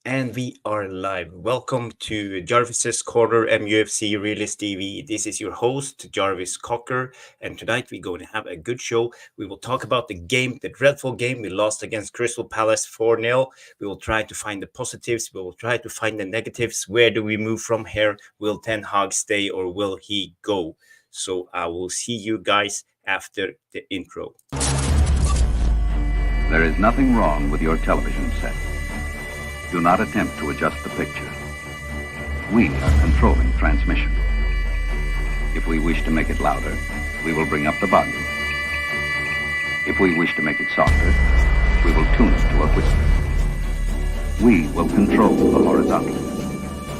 And we are live. Welcome to Jarvis's Corner MUFC Realist TV. This is your host, Jarvis Cocker, and tonight we're going to have a good show. We will talk about the game, the dreadful game we lost against Crystal Palace 4-0. We will try to find the positives, we will try to find the negatives. Where do we move from here? Will Ten Hag stay or will he go? So I will see you guys after the intro. There is nothing wrong with your television set. Do not attempt to adjust the picture. We are controlling transmission. If we wish to make it louder, we will bring up the volume. If we wish to make it softer, we will tune it to a whisper. We will control the horizontal.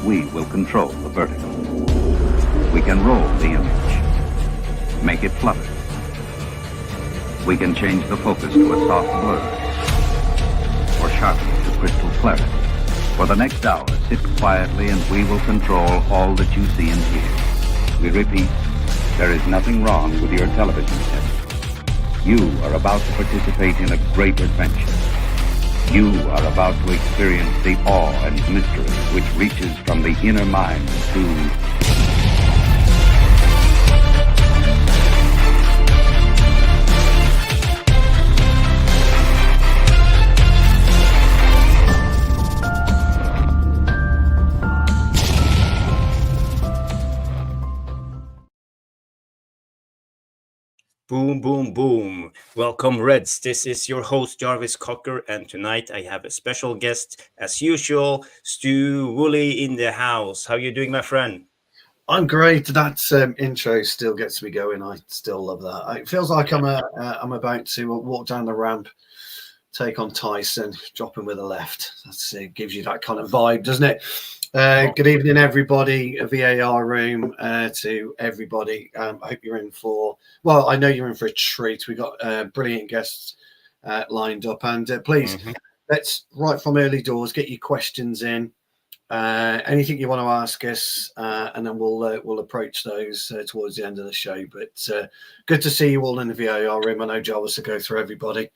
We will control the vertical. We can roll the image, make it flutter. We can change the focus to a soft blur, or sharpen it to crystal clarity. For the next hour, sit quietly and we will control all that you see and hear. We repeat, there is nothing wrong with your television set. You are about to participate in a great adventure. You are about to experience the awe and mystery which reaches from the inner mind to Boom, boom, boom. Welcome, Reds. This is your host, Jarvis Cocker, and tonight I have a special guest, as usual, Stu Woolley in the house. How you doing, my friend? I'm great. That intro still gets me going. I still love that. It feels like I'm about to walk down the ramp, take on Tyson, drop him with a left. It gives you that kind of vibe, doesn't it? Good evening, everybody. A VAR room to everybody. I hope you're in for, well, I know you're in for a treat. We got brilliant guests lined up, and please, let's right from early doors get your questions in. Anything you want to ask us, and then we'll approach those towards the end of the show. But good to see you all in the VAR room. I know Jarvis will go through everybody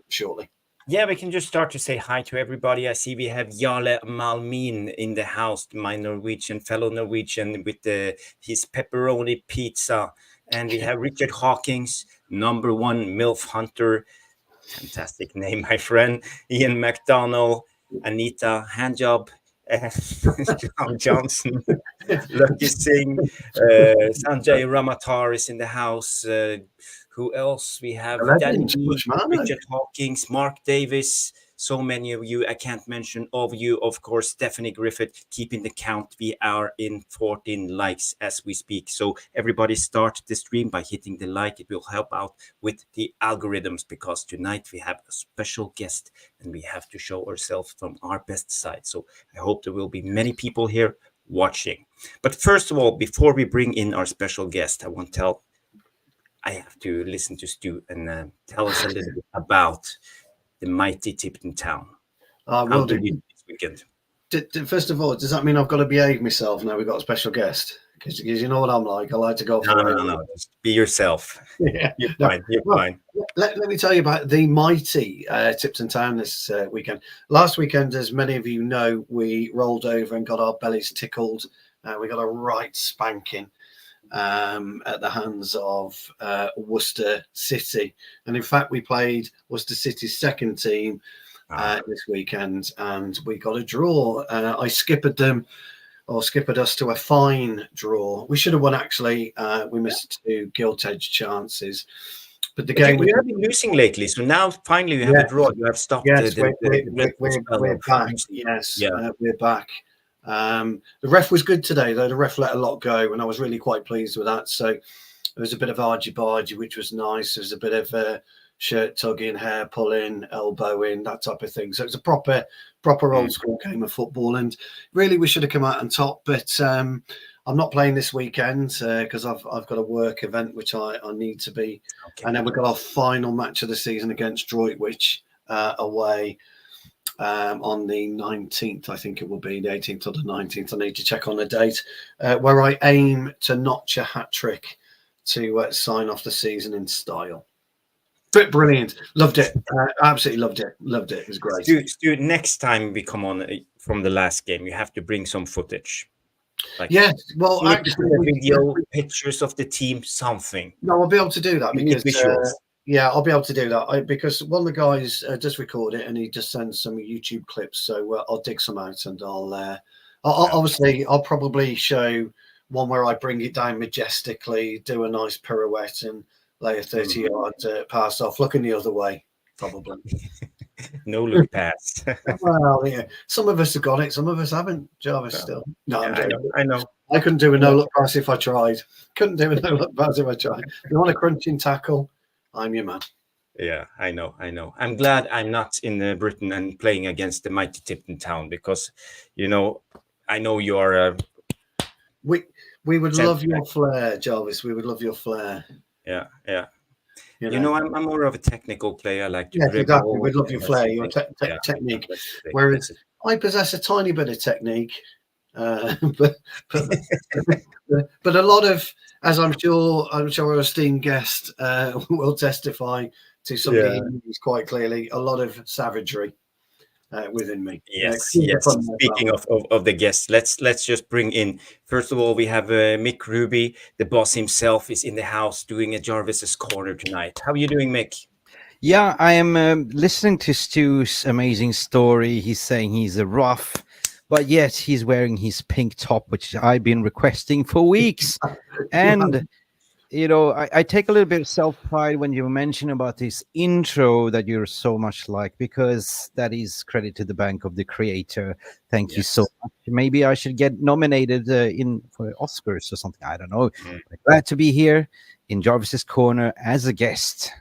shortly. Yeah, we can just start to say hi to everybody. I see we have Jarle Malmin in the house, my Norwegian fellow Norwegian, with his pepperoni pizza. And we have Richard Hawkins, number one MILF Hunter. Fantastic name, my friend. Ian McDonald, Anita Handjob, John Johnson, Lucky Singh, Sanjay Ramatar is in the house. Who else? We have Danny, Richard Hawkins, Mark Davis, so many of you. I can't mention all of you. Of course, Stephanie Griffith keeping the count. We are in 14 likes as we speak. So everybody start the stream by hitting the like. It will help out with the algorithms, because tonight we have a special guest and we have to show ourselves from our best side. So I hope there will be many people here watching. But first of all, before we bring in our special guest, I have to listen to Stu and tell us a little bit about the mighty Tipton Town. How did you do this weekend? First of all, does that mean I've got to behave myself now we've got a special guest? Because you know what I'm like. I like to go for No. Just be yourself. Yeah. You're fine. You're fine. Let me tell you about the mighty Tipton Town this weekend. Last weekend, as many of you know, we rolled over and got our bellies tickled. We got a right spanking at the hands of Worcester City, and in fact we played Worcester City's second team this weekend, and we got a draw. I skippered us to a fine draw. We should have won, actually. We missed two gilt-edged chances, but the game we have been losing lately, so now finally you have a draw. You have stopped. Yes, we're back. Yes, we're back. The ref was good today, though. The ref let a lot go, and I was really quite pleased with that. So there was a bit of argy-bargy, which was nice. There was a bit of shirt tugging, hair pulling, elbowing, that type of thing. So it was a proper old school game of football, and really we should have come out on top. But I'm not playing this weekend because I've got a work event which I need to be. Okay. And then we've got our final match of the season against Droitwich away. On the 19th, I think it will be the 18th or the 19th. I need to check on the date, where I aim to notch a hat trick to sign off the season in style. Brilliant. Loved it. Absolutely loved it. Loved it. It was great. Stu, next time we come on from the last game, you have to bring some footage. Well, actually, video, pictures of the team, something. No, I'll be able to do that because visuals. I'll be able to do that because one of the guys just recorded it and he just sends some YouTube clips. So I'll dig some out and I'll probably show one where I bring it down majestically, do a nice pirouette and lay a 30-yard pass off, looking the other way, probably. No look pass. Well, yeah. Some of us have got it. Some of us haven't. Jarvis still. No, yeah, I know. I couldn't do a no-look pass if I tried. Couldn't do a no-look pass if I tried. You want a crunching tackle? I'm your man. Yeah, I know. I'm glad I'm not in Britain and playing against the mighty Tipton Town because, I know you are. We would love your flair, Jarvis. We would love your flair. Yeah. I'm more of a technical player. I like to dribble. Exactly. We'd love your flair, your technique. Whereas I possess a tiny bit of technique, but a lot of, as I'm sure our esteemed guest will testify to somebody who's quite clearly, a lot of savagery within me. Yes. Speaking of the guests, let's just bring in. First of all, we have Mick Ruby, the boss himself, is in the house doing a Jarvis's Corner tonight. How are you doing, Mick? Yeah, I am listening to Stu's amazing story. He's saying he's a rough, but yet he's wearing his pink top, which I've been requesting for weeks. And I take a little bit of self-pride when you mention about this intro that you're so much like, because that is credit to the bank of the creator. Thank you so much. Maybe I should get nominated for Oscars or something. I don't know. Glad to be here in Jarvis's Corner as a guest,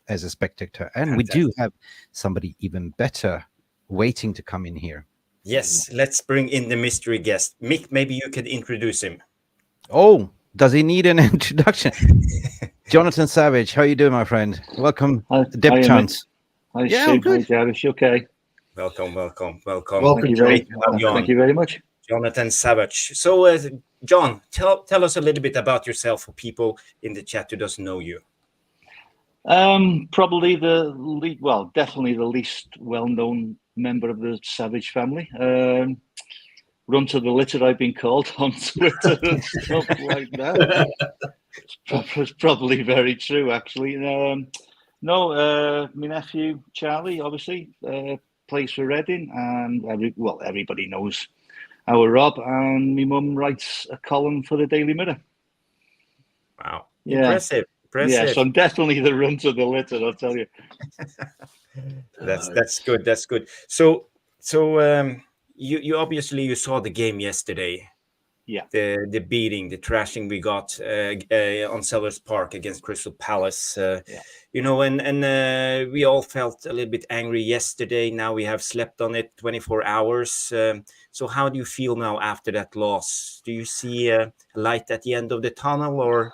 as a spectator. And we do have somebody even better waiting to come in here. Yes, let's bring in the mystery guest. Mick, maybe you could introduce him. Oh, does he need an introduction? Jonathan Savage, how are you doing, my friend? Welcome, Depchance. Hi, Jarvis. Okay. Welcome. Thank you very much. Jonathan Savage. So, John, tell us a little bit about yourself for people in the chat who doesn't know you. Probably definitely the least well-known member of the Savage family. Run to the litter, I've been called on Twitter and stuff like that. It's probably very true, actually. My nephew Charlie obviously plays for Reading, and everybody knows our Rob. And my mum writes a column for the Daily Mirror. Wow, impressive. Yes, I'm definitely the run to the litter, I'll tell you. That's good. So you obviously you saw the game yesterday. Yeah. The beating, the trashing we got on Sellers Park against Crystal Palace. And we all felt a little bit angry yesterday. Now we have slept on it 24 hours. So how do you feel now after that loss? Do you see a light at the end of the tunnel, or?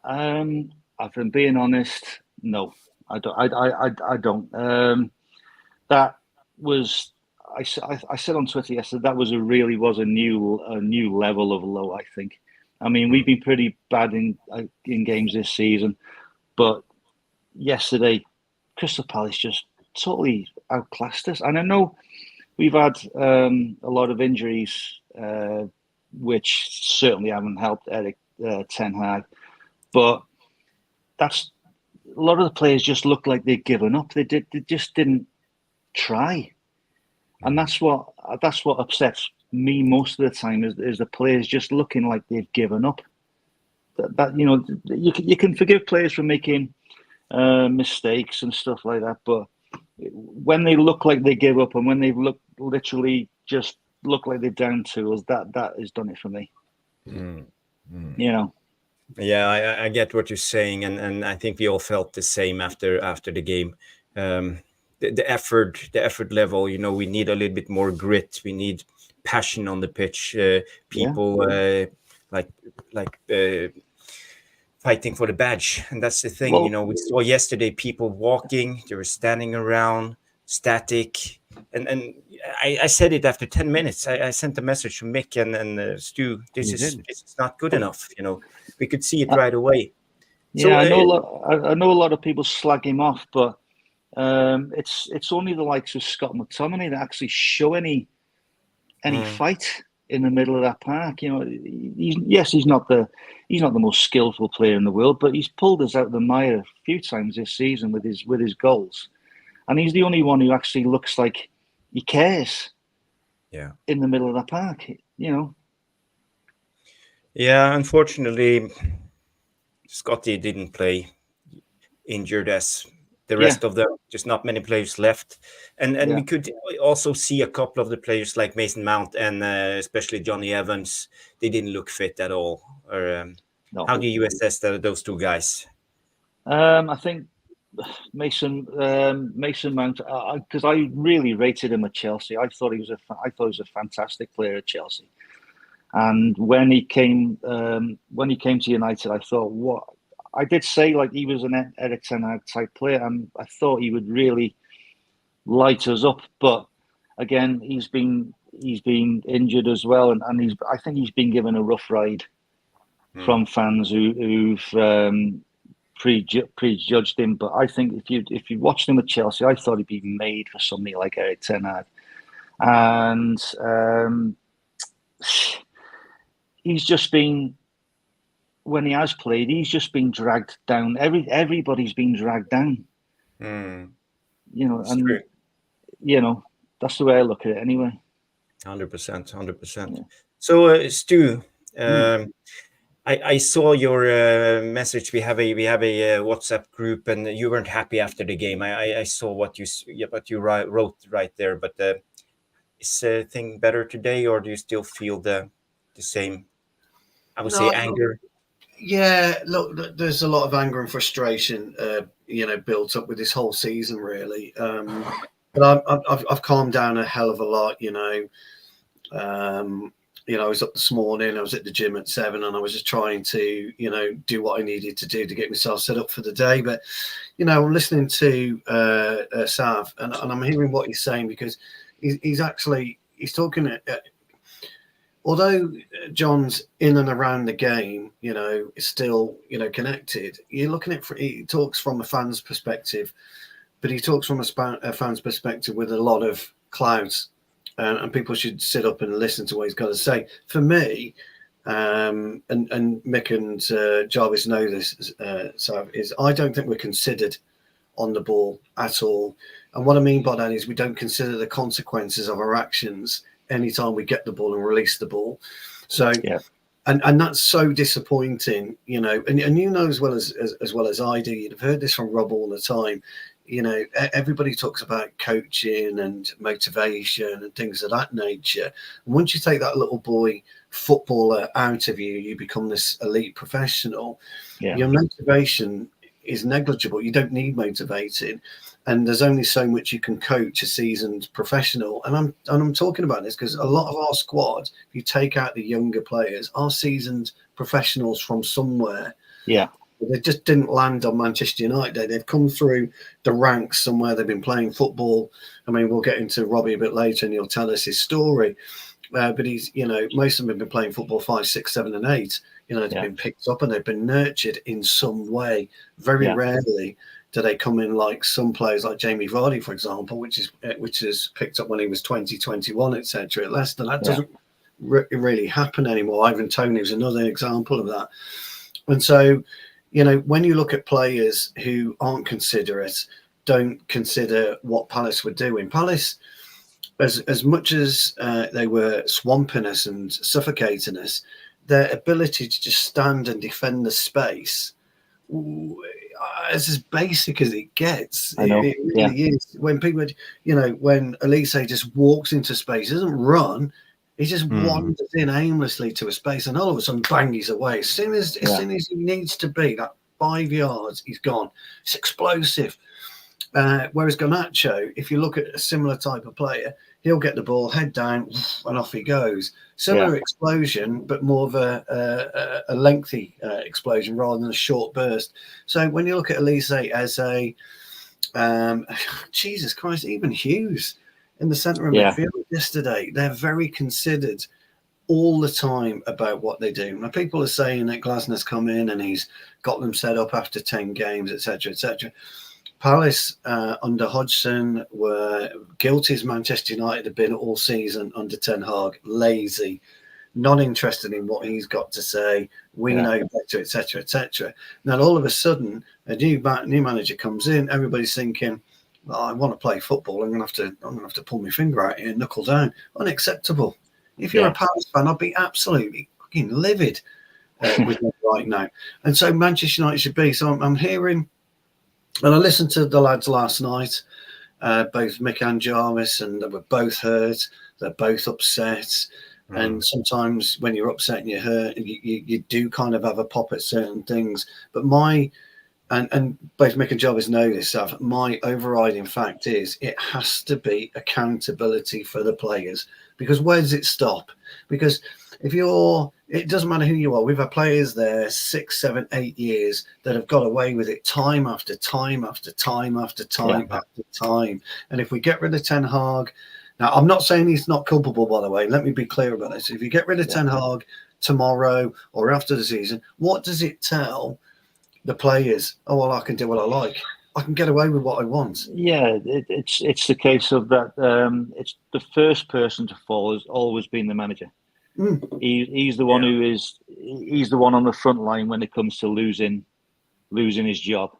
If I'm being honest, no, I don't. I don't. That was. I said on Twitter yesterday that was a new level of low. I think. I mean, we've been pretty bad in games this season, but yesterday, Crystal Palace just totally outclassed us. And I know we've had a lot of injuries, which certainly haven't helped Eric Ten Hag, but that's a lot of the players just looked like they'd given up. They just didn't try. And that's what upsets me most of the time is the players just looking like they've given up. You can forgive players for making mistakes and stuff like that, but when they look like they give up and when they literally just look like they're down tools, that has done it for me. Yeah, I get what you're saying, and I think we all felt the same after the game. The effort level, we need a little bit more grit. We need passion on the pitch. People fighting for the badge, and that's the thing. We saw yesterday people walking, they were standing around, static, and I said it after 10 minutes. I sent a message to Mick and Stu. This is not good enough. We could see it right away. Yeah, I know a lot. I know a lot of people slag him off, but it's only the likes of Scott McTominay that actually show any fight in the middle of that park. You know, he's not the most skillful player in the world, but he's pulled us out of the mire a few times this season with his goals, and he's the only one who actually looks like he cares. Yeah. In the middle of that park, you know. Yeah, unfortunately, Scotty didn't play, injured as the rest of them. Just not many players left, and we could also see a couple of the players like Mason Mount and especially Johnny Evans. They didn't look fit at all. Or No. How do you assess those two guys? I think Mason Mount, because I really rated him at Chelsea. I thought he was a fantastic player at Chelsea. And when he came to United, I thought, what I did say, like, he was an Erik Ten Hag type player, and I thought he would really light us up. But again, he's been injured as well, and I think he's been given a rough ride from fans who've prejudged him. But I think if you watched him at Chelsea, I thought he'd be made for somebody like Erik Ten Hag, and he's just been, when he has played, he's just been dragged down. Everybody's been dragged down. You know, It's and true. you know, that's the way I look at it anyway. 100%. So Stu, I saw your message. We have a WhatsApp group, and you weren't happy after the game. I saw what you wrote right there. But is thing better today, or do you still feel the same? I would say anger. Yeah, look, there's a lot of anger and frustration, built up with this whole season, really. But I've calmed down a hell of a lot, I was up this morning, I was at the gym at 7, and I was just trying to, do what I needed to do to get myself set up for the day. But, I'm listening to Sav, and I'm hearing what he's saying, because he's talking although John's in and around the game, is still, connected. You're looking at, he talks from a fan's perspective, but he talks from a fan's perspective with a lot of clouds, and people should sit up and listen to what he's got to say. For me, and Mick and Jarvis know this, is I don't think we're considered on the ball at all. And what I mean by that is we don't consider the consequences of our actions anytime we get the ball and release the ball. So, and that's so disappointing, and as well as I do, you'd have heard this from Rob all the time. Everybody talks about coaching and motivation and things of that nature. And once you take that little boy footballer out of you, you become this elite professional. Your motivation is negligible. You don't need motivating. And there's only so much you can coach a seasoned professional. And I'm talking about this because a lot of our squad, if you take out the younger players, are seasoned professionals from somewhere. Yeah. They just didn't land on Manchester United. They've come through the ranks somewhere. They've been playing football. I mean, we'll get into Robbie a bit later and he'll tell us his story. But he's, most of them have been playing football 5, 6, 7, and 8. They've been picked up and they've been nurtured in some way. Very rarely do they come in like some players like Jamie Vardy, for example, which is picked up when he was 20, 21, etc. at Leicester. That doesn't really happen anymore. Ivan Toney is another example of that. And so, when you look at players who aren't considerate, don't consider what Palace were doing. Palace, as much as they were swamping us and suffocating us, their ability to just stand and defend the space is as basic as it gets. I know. It really is. When people, when Elise just walks into space, doesn't run, he just wanders in aimlessly to a space, and all of a sudden, bang, he's away. As soon as he needs to be, that 5 yards, he's gone. It's explosive. Whereas Garnacho, if you look at a similar type of player, he'll get the ball, head down, and off he goes. Similar explosion, but more of a lengthy explosion rather than a short burst. So when you look at Elise as a, Jesus Christ, even Hughes in the centre of midfield yesterday, they're very considered all the time about what they do. Now, people are saying that Glasner's come in and he's got them set up after 10 games, etc., etc. Palace under Hodgson were guilty as Manchester United have been all season under Ten Hag, lazy, not interested in what he's got to say. We know better, etc., etc. Now, all of a sudden, a new manager comes in. Everybody's thinking, well, I want to play football. I'm going to have to pull my finger out here and knuckle down. Unacceptable. If you're a Palace fan, I'd be absolutely fucking livid with them right now. And so Manchester United should be. So I'm hearing, and I listened to the lads last night, both Mick and Jarvis, and they were both hurt. They're both upset. And sometimes when you're upset and you're hurt, you do kind of have a pop at certain things. But and both Mick and Jarvis know this stuff. My overriding fact is it has to be accountability for the players. Because where does it stop? Because it doesn't matter who you are. We've had players there 6, 7, 8 years that have got away with it time after time after time after time after time. And if we get rid of Ten Hag, now I'm not saying he's not culpable, by the way. Let me be clear about this. If you get rid of Ten Hag tomorrow or after the season, what does it tell the players? Oh, well, I can do what I like. I can get away with what I want. Yeah, it's the case of that. It's the first person to fall has always been the manager. He's the one he's the one on the front line when it comes to losing his job.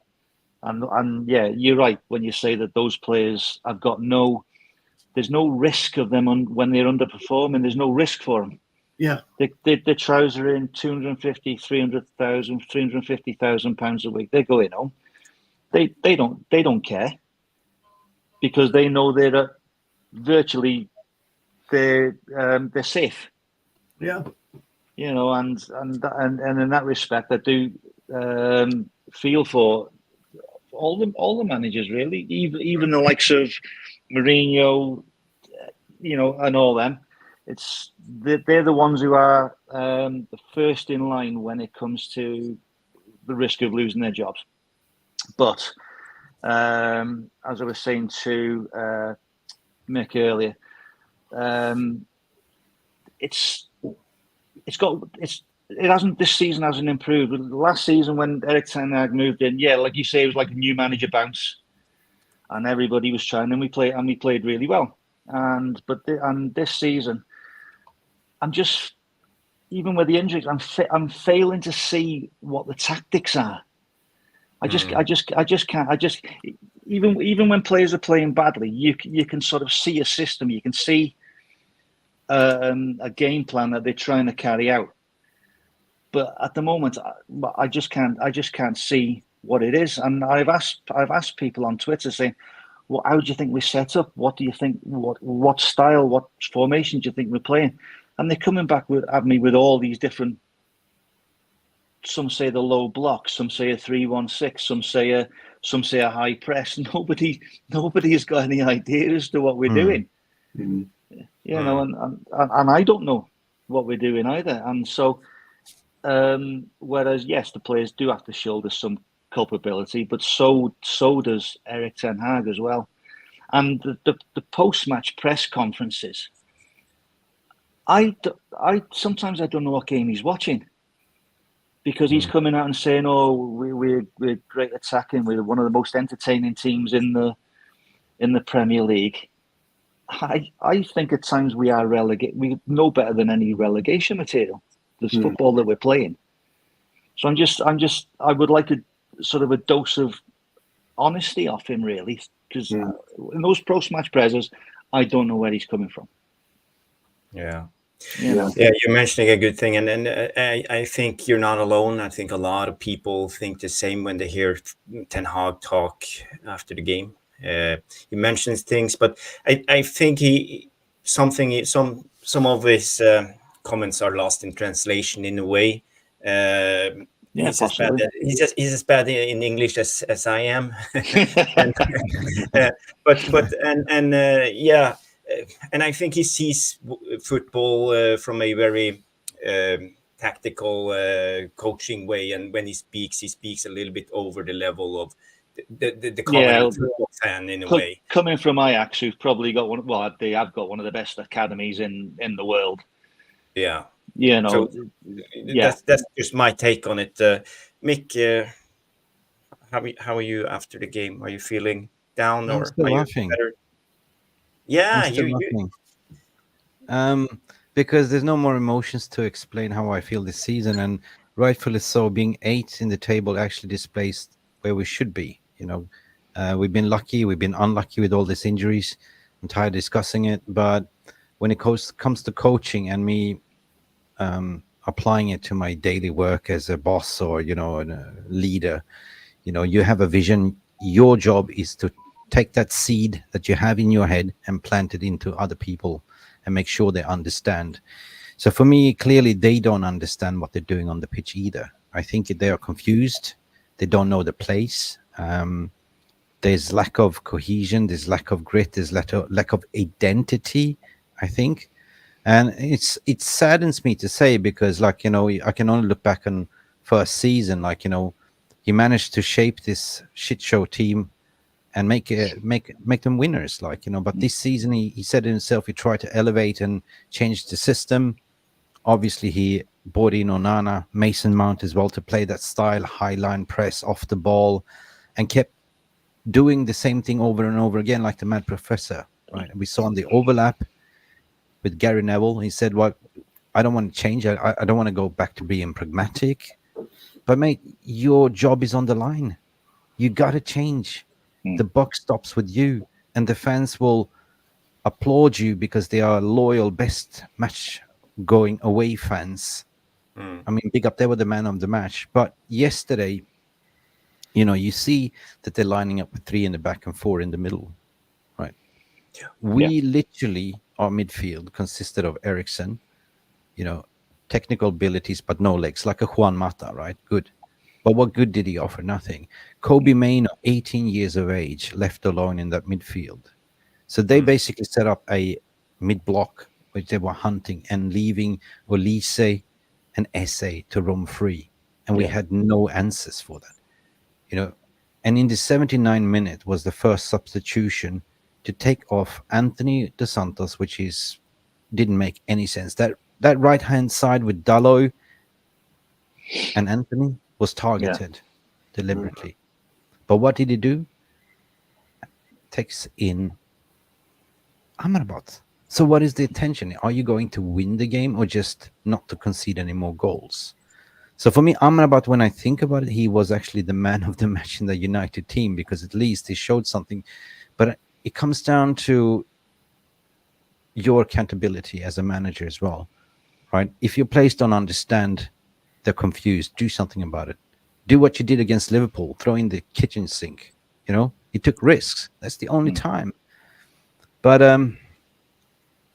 And yeah, you're right when you say that those players have got there's no risk of them when they're underperforming. There's no risk for them. Yeah, they trouser in 250, 300,000, 350,000 pounds a week. They're going home. They don't care because they know they're virtually they're safe. Yeah, you know, and in that respect, I do feel for all the managers really, even the likes of Mourinho, you know, and all them. They're the ones who are the first in line when it comes to the risk of losing their jobs. But as I was saying to Mick earlier, this season hasn't improved. Last season when Erik Ten Hag moved in, like you say, it was like a new manager bounce, and everybody was trying, and we played really well. And this season, I'm just, even with the injuries, I'm failing to see what the tactics are. I just can't. Even when players are playing badly, you can sort of see a system. You can see a game plan that they're trying to carry out. But at the moment, I just can't see what it is. And I've asked people on Twitter saying, "Well, how do you think we're set up? What do you think? What style? What formation do you think we're playing?" And they're coming back at me with all these different. Some say the low block, some say a 3-1-6, some say a high press. Nobody has got any idea as to what we're doing. You know, and I don't know what we're doing either. And so, whereas yes, the players do have to shoulder some culpability, but so does Erik Ten Hag as well. And the post-match press conferences, I sometimes I don't know what game he's watching. Because he's coming out and saying, "Oh, we're great attacking. We're one of the most entertaining teams in the Premier League." I think at times we are relegated. We're no better than any relegation material. This football that we're playing. So I would like a sort of a dose of honesty off him, really, because in those post-match presses, I don't know where he's coming from. Yeah. You know? Yeah, you're mentioning a good thing, and I think you're not alone. I think a lot of people think the same when they hear Ten Hag talk after the game. He mentions things, but I think some of his comments are lost in translation in a way. He's as bad in English as I am, and I think he sees football from a very tactical coaching way, and when he speaks a little bit over the level of the common football fan in a way. Coming from Ajax, who've probably got they have got one of the best academies in the world. Yeah. You know, So yeah. that's just my take on it. Mick, how are you after the game? Are you feeling down I'm or still are you laughing. better? I'm Yeah, still you laughing. Because there's no more emotions to explain how I feel this season, and rightfully so. Being 8th in the table actually displays where we should be. We've been lucky, we've been unlucky with all these injuries. I'm tired of discussing it, but when it comes to coaching and me applying it to my daily work as a boss or a leader, you have a vision. Your job is to take that seed that you have in your head and plant it into other people and make sure they understand. So for me, clearly they don't understand what they're doing on the pitch either. I think they are confused. They don't know the place. There's lack of cohesion. There's lack of grit. There's lack of identity, I think. And it saddens me to say, because I can only look back on first season. He managed to shape this shit show team and make them winners. But this season he said it himself, he tried to elevate and change the system. Obviously he brought in Onana, Mason Mount as well to play that style, high line press off the ball, and kept doing the same thing over and over again, like the mad professor, right? And we saw on the overlap with Gary Neville, he said, well, I don't want to change. I don't want to go back to being pragmatic. But mate, your job is on the line. You got to change. The buck stops with you, and the fans will applaud you because they are loyal, best match going away fans. I mean, big up, they were the man of the match. But yesterday, you see that they're lining up with 3 in the back and 4 in the middle, right? We literally, our midfield consisted of Ericsson, technical abilities, but no legs, like a Juan Mata, right? Good. But what good did he offer? Nothing. Kobe Maino, 18 years of age, left alone in that midfield. So they basically set up a mid-block, which they were hunting and leaving Olise and Esse to roam free. And we had no answers for that. And in the 79 minute was the first substitution to take off Anthony Dos Santos, which didn't make any sense. That right-hand side with Dalot and Anthony was targeted deliberately. But what did he do? Takes in Amrabat. So what is the intention? Are you going to win the game or just not to concede any more goals? So for me, Amrabat, when I think about it, he was actually the man of the match in the United team, because at least he showed something. But it comes down to your accountability as a manager as well, right? If your players don't understand, they're confused, do something about it. Do what you did against Liverpool, throw in the kitchen sink. You took risks. That's the only time. But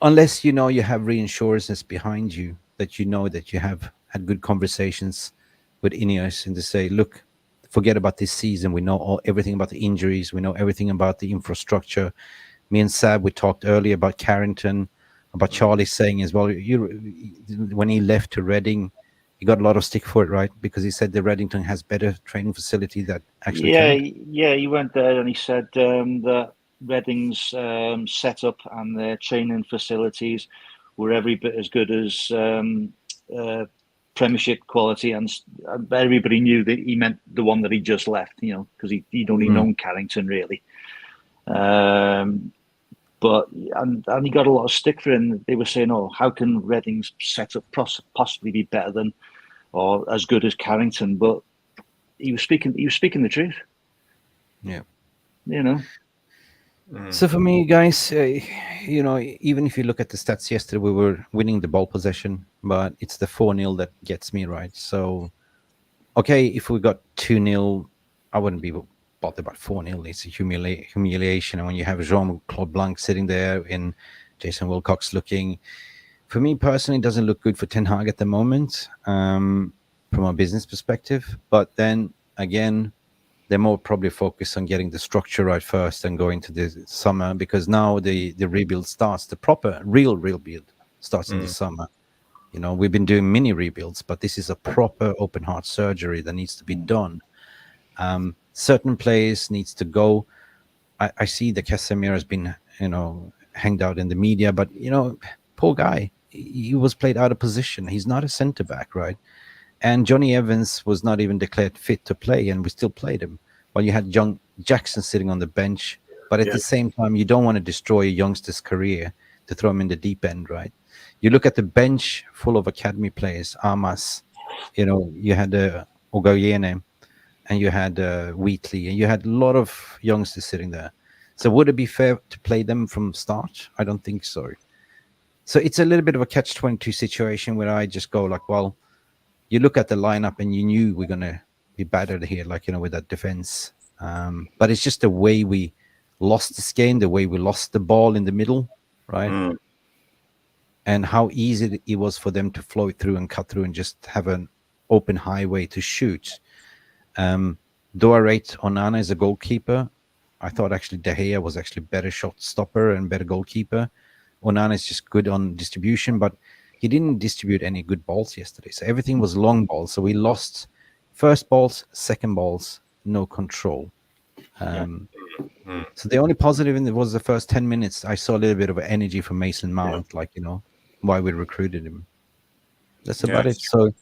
unless you have reinsurances behind you, that that you have had good conversations with INEOS and to say, look, forget about this season. We know everything about the injuries. We know everything about the infrastructure. Me and Sab, we talked earlier about Carrington, about Charlie saying as well, when he left to Reading, he got a lot of stick for it, right? Because he said the Readington has better training facility that actually he went there and he said that Reading's setup and their training facilities were every bit as good as Premiership quality, and everybody knew that he meant the one that he just left, because he'd only known Carrington really. But he got a lot of stick for it. They were saying, "Oh, how can Reading's setup possibly be better than or as good as Carrington?" But he was speaking the truth. Yeah. So for me, guys, even if you look at the stats yesterday, we were winning the ball possession, but it's the 4-0 that gets me, right? So, okay, if we got 2-0, I wouldn't be bothered about 4-0. It's a humiliation. And when you have Jean-Claude Blanc sitting there and Jason Wilcox looking, for me personally, it doesn't look good for Ten Hag at the moment from a business perspective. But then again, they're more probably focused on getting the structure right first and going to the summer, because now the rebuild starts. The proper real rebuild starts in the summer. We've been doing mini rebuilds, but this is a proper open heart surgery that needs to be done. Certain players needs to go. I see the Casemiro has been, hanged out in the media, but poor guy. he was played out of position. He's not a centre back, right? And Johnny Evans was not even declared fit to play, and we still played him. While you had John Jackson sitting on the bench, but at the same time, you don't want to destroy a youngster's career to throw him in the deep end, right? You look at the bench full of academy players, Amas, you had Ogoyene, and you had Wheatley, and you had a lot of youngsters sitting there. So would it be fair to play them from start? I don't think so. So it's a little bit of a catch-22 situation where I just go like, well, you look at the lineup and you knew we're going to be battered here, like, with that defense. But it's just the way we lost this game, the way we lost the ball in the middle, right? And how easy it was for them to flow through and cut through and just have an open highway to shoot. Though I rate Onana as a goalkeeper, I thought actually De Gea was actually better shot stopper and better goalkeeper. Onana is just good on distribution, but he didn't distribute any good balls yesterday. So everything was long balls. So we lost first balls, second balls, no control. So the only positive in it was the first 10 minutes. I saw a little bit of energy from Mason Mount, why we recruited him. That's about it. So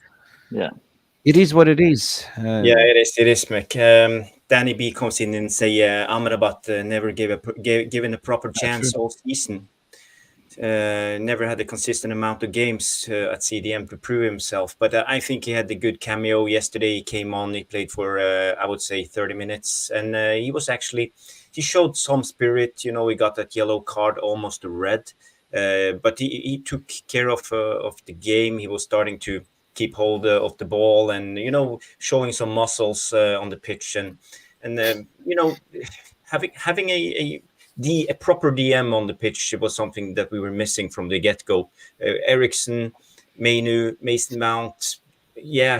it is what it is. It is, Mick. Danny B comes in and say Amrabat never given a proper chance all season. Never had a consistent amount of games at CDM to prove himself, but I think he had a good cameo yesterday. He came on, he played for I would say 30 minutes, and he showed some spirit. He got that yellow card, almost a red, but he took care of the game. He was starting to keep hold of the ball and showing some muscles on the pitch, and having a proper DM on the pitch was something that we were missing from the get-go. Eriksson, Mason Mount,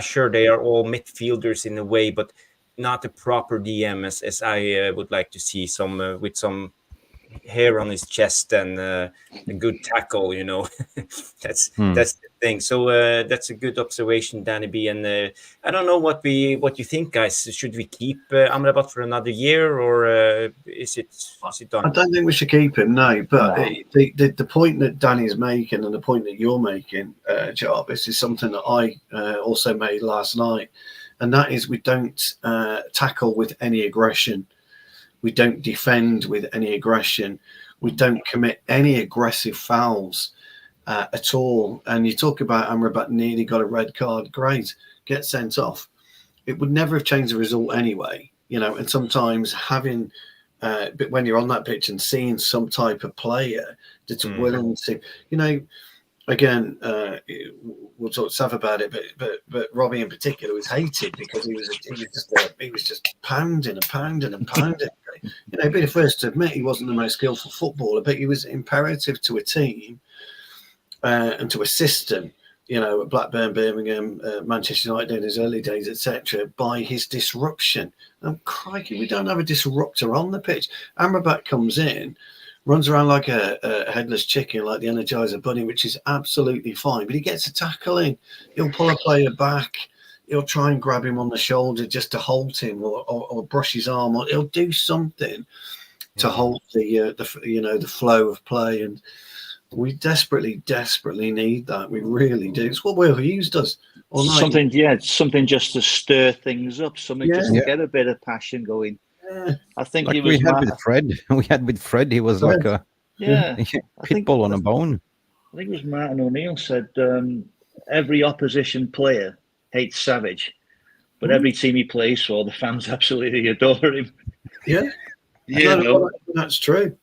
sure, they are all midfielders in a way, but not a proper DM as I would like to see, some with some hair on his chest and a good tackle. That's the thing. So that's a good observation, Danny B. And I don't know what you think, guys. Should we keep Amrabat for another year, or is it done? I don't think we should keep him, no. But the point that Danny's making and the point that you're making, Jarvis, is something that I also made last night, and that is we don't tackle with any aggression. We don't defend with any aggression. We don't commit any aggressive fouls at all. And you talk about Amrabat nearly got a red card. Great, get sent off. It would never have changed the result anyway, And sometimes having, but when you're on that pitch and seeing some type of player that's willing to, again, we'll talk stuff about it, but Robbie in particular was hated because he was just pounding and pounding and pounding. He'd be the first to admit he wasn't the most skillful footballer, but he was imperative to a team and to a system. At Blackburn, Birmingham, Manchester United in his early days, etc., by his disruption. And crikey, we don't have a disruptor on the pitch. Amrabat comes in, runs around like a headless chicken, like the Energizer Bunny, which is absolutely fine. But he gets a tackle in. He'll pull a player back. He'll try and grab him on the shoulder just to halt him, or brush his arm. Or he'll do something to halt the flow of play. And we desperately need that. We really do. It's what Will Hughes does. Something just to stir things up. Something just to get a bit of passion going. I think like we had with Fred. We had with Fred. He was like a pit bull on a bone. I think it was Martin O'Neill said every opposition player hates Savage, but every team he plays for, the fans absolutely adore him. That's true.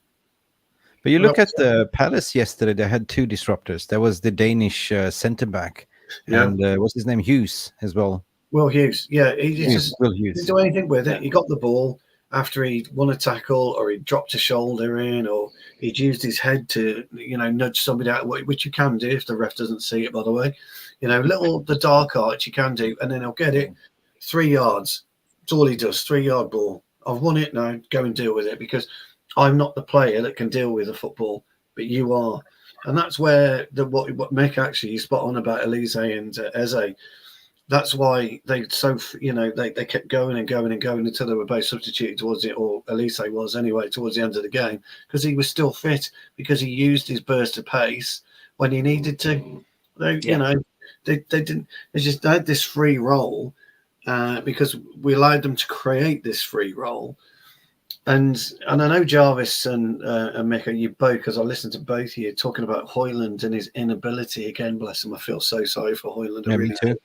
But you look at the Palace yesterday. They had two disruptors. There was the Danish centre back, and what's his name, Hughes as well. Will Hughes, Will didn't Hughes. do anything with it. He got the ball after he'd won a tackle, or he dropped a shoulder in, or he'd used his head to, nudge somebody out, which you can do if the ref doesn't see it, by the way. The dark arch you can do, and then he'll get it 3 yards. That's all he does, 3-yard ball. I've won it, now go and deal with it, because I'm not the player that can deal with a football, but you are. And that's where what Mick actually spot on about Elise and Eze. That's why they they kept going and going and going until they were both substituted towards it, or Elise was anyway, towards the end of the game, because he was still fit, because he used his burst of pace when he needed to. They, you know, they didn't. They just had this free role because we allowed them to create this free role. And I know Jarvis and Mika, you both, because I listened to both of you talking about Højlund and his inability. Again, bless him, I feel so sorry for Højlund. Yeah, me too.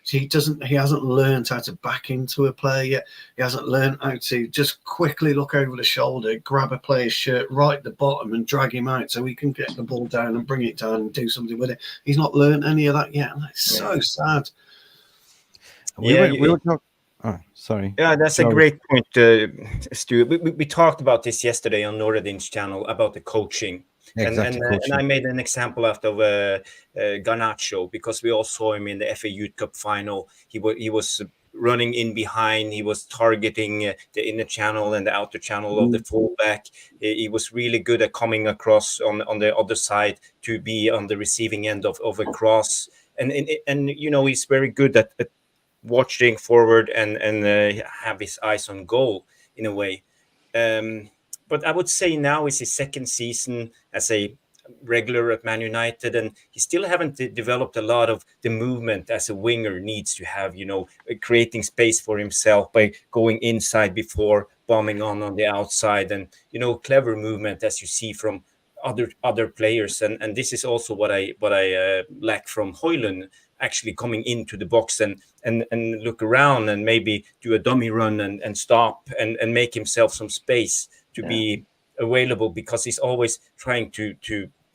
He hasn't learned how to back into a player yet. He hasn't learned how to just quickly look over the shoulder, grab a player's shirt right at the bottom and drag him out so he can get the ball down and bring it down and do something with it. He's not learned any of that yet. And that's so sad. We were talking. Oh, sorry. Yeah, that's a great point, Stu. We talked about this yesterday on Noradin's channel about the coaching. Exactly, and I made an example out of Garnacho because we all saw him in the FA Youth Cup final. He was running in behind. He was targeting the inner channel and the outer channel of the fullback. He was really good at coming across on the other side to be on the receiving end of a cross. And you know, he's very good at watching forward and have his eyes on goal in a way. But I would say now is his second season as a regular at Man United, and he still haven't developed a lot of the movement as a winger needs to have, you know, creating space for himself by going inside before bombing on the outside, and, you know, clever movement as you see from other players. And this is also what I lack from Højlund, actually coming into the box and look around and maybe do a dummy run and stop and make himself some space to be available, because he's always trying to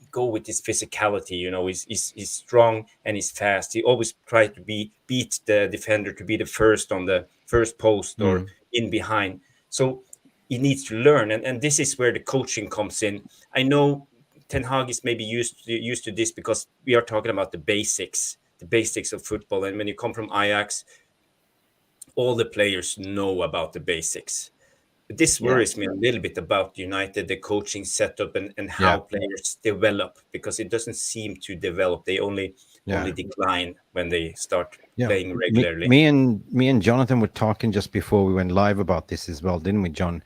go with his physicality. You know, he's strong and he's fast. He always tries to beat the defender, to be the first on the first post or in behind. So he needs to learn, and this is where the coaching comes in. I know Ten Hag is maybe used to this because we are talking about the basics of football, and when you come from Ajax, all the players know about the basics. This worries me a little bit about United, the coaching setup and how players develop, because it doesn't seem to develop. They only decline when they start playing regularly. Me and Jonathan were talking just before we went live about this as well, didn't we, John?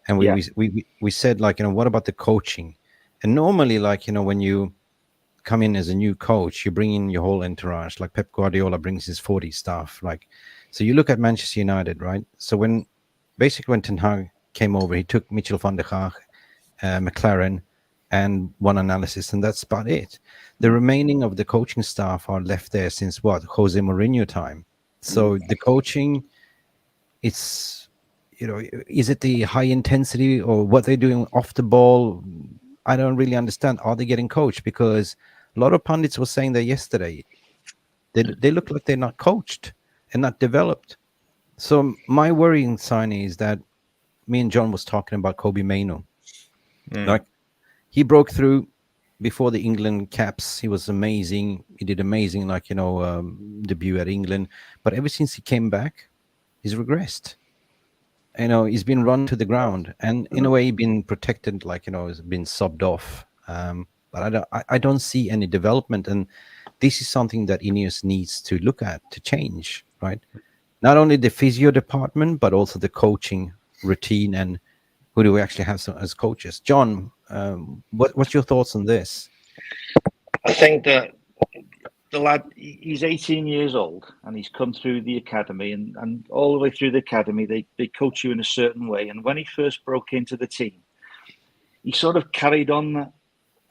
And we said, like, you know, what about the coaching? And normally, like, you know, when you come in as a new coach, you bring in your whole entourage. Like Pep Guardiola brings his 40 staff. Like, so you look at Manchester United, right? So when Ten Hag came over, he took Michel van der Gaag, McLaren, and one analysis, and that's about it. The remaining of the coaching staff are left there since Jose Mourinho time. So the coaching, it's, you know, is it the high intensity or what they're doing off the ball? I don't really understand. Are they getting coached? Because a lot of pundits were saying that yesterday. They look like they're not coached and not developed. So my worrying sign is that me and John was talking about Kobbie Mainoo. Like, he broke through before the England caps. He was amazing. He did amazing, like, you know, debut at England. But ever since he came back, he's regressed. You know, he's been run to the ground, and in a way, he's been protected, like, you know, he's been subbed off. But I don't see any development, and this is something that INEOS needs to look at to change, right? Not only the physio department, but also the coaching routine, and who do we actually have as coaches? John, what's your thoughts on this? I think that the lad, he's 18 years old, and he's come through the academy, and all the way through the academy, they coach you in a certain way. And when he first broke into the team, he sort of carried on that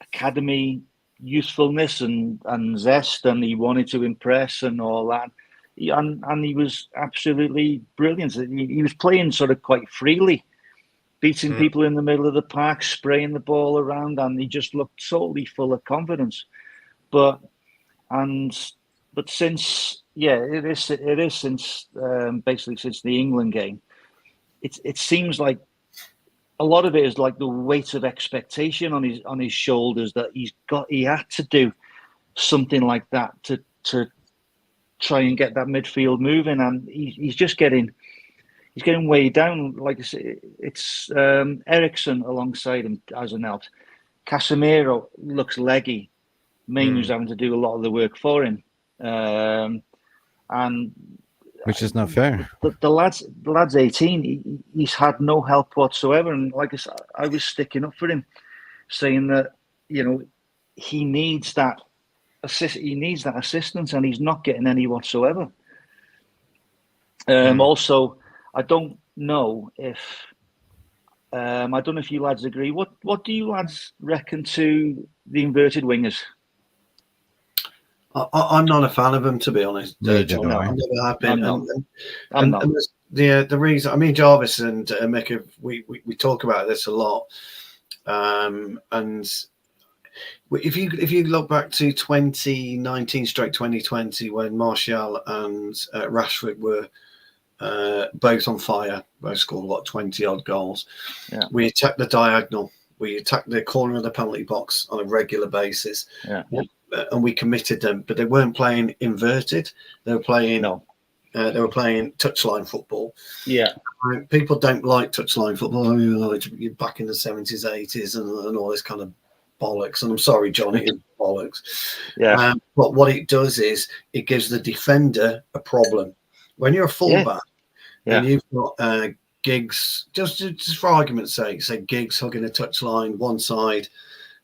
academy youthfulness and zest, and he wanted to impress and all that. And he was absolutely brilliant. He was playing sort of quite freely, beating people in the middle of the park, spraying the ball around, and he just looked totally full of confidence. But since since basically since the England game, it seems like a lot of it is like the weight of expectation on his shoulders, that he had to do something like that to try and get that midfield moving, and he's just getting weighed down. Like I say, it's Eriksen alongside him hasn't helped. Casemiro looks leggy. Mainoo's having to do a lot of the work for him, and which is not fair. The lad's 18. He's had no help whatsoever, and like I said, I was sticking up for him, saying that, you know, he needs that he needs that assistance, and he's not getting any whatsoever. Also, I don't know if you lads agree. What do you lads reckon to the inverted wingers? I'm not a fan of them, to be honest. John. No. I never have been. I'm not. And the reason, I mean, Jarvis and Mick, we talk about this a lot. And if you look back to 2019/2020, when Martial and Rashford were both on fire, both scored 20 odd goals. Yeah. We attacked the diagonal. We attacked the corner of the penalty box on a regular basis. Yeah. And we committed them, but they weren't playing inverted. They were playing touchline football. Yeah. People don't like touchline football. You're back in the 70s, 80s, and all this kind of bollocks. And I'm sorry, John, it is bollocks. Yeah. But what it does is it gives the defender a problem. When you're a fullback and you've got Giggs, just for argument's sake, say Giggs hugging a touchline one side,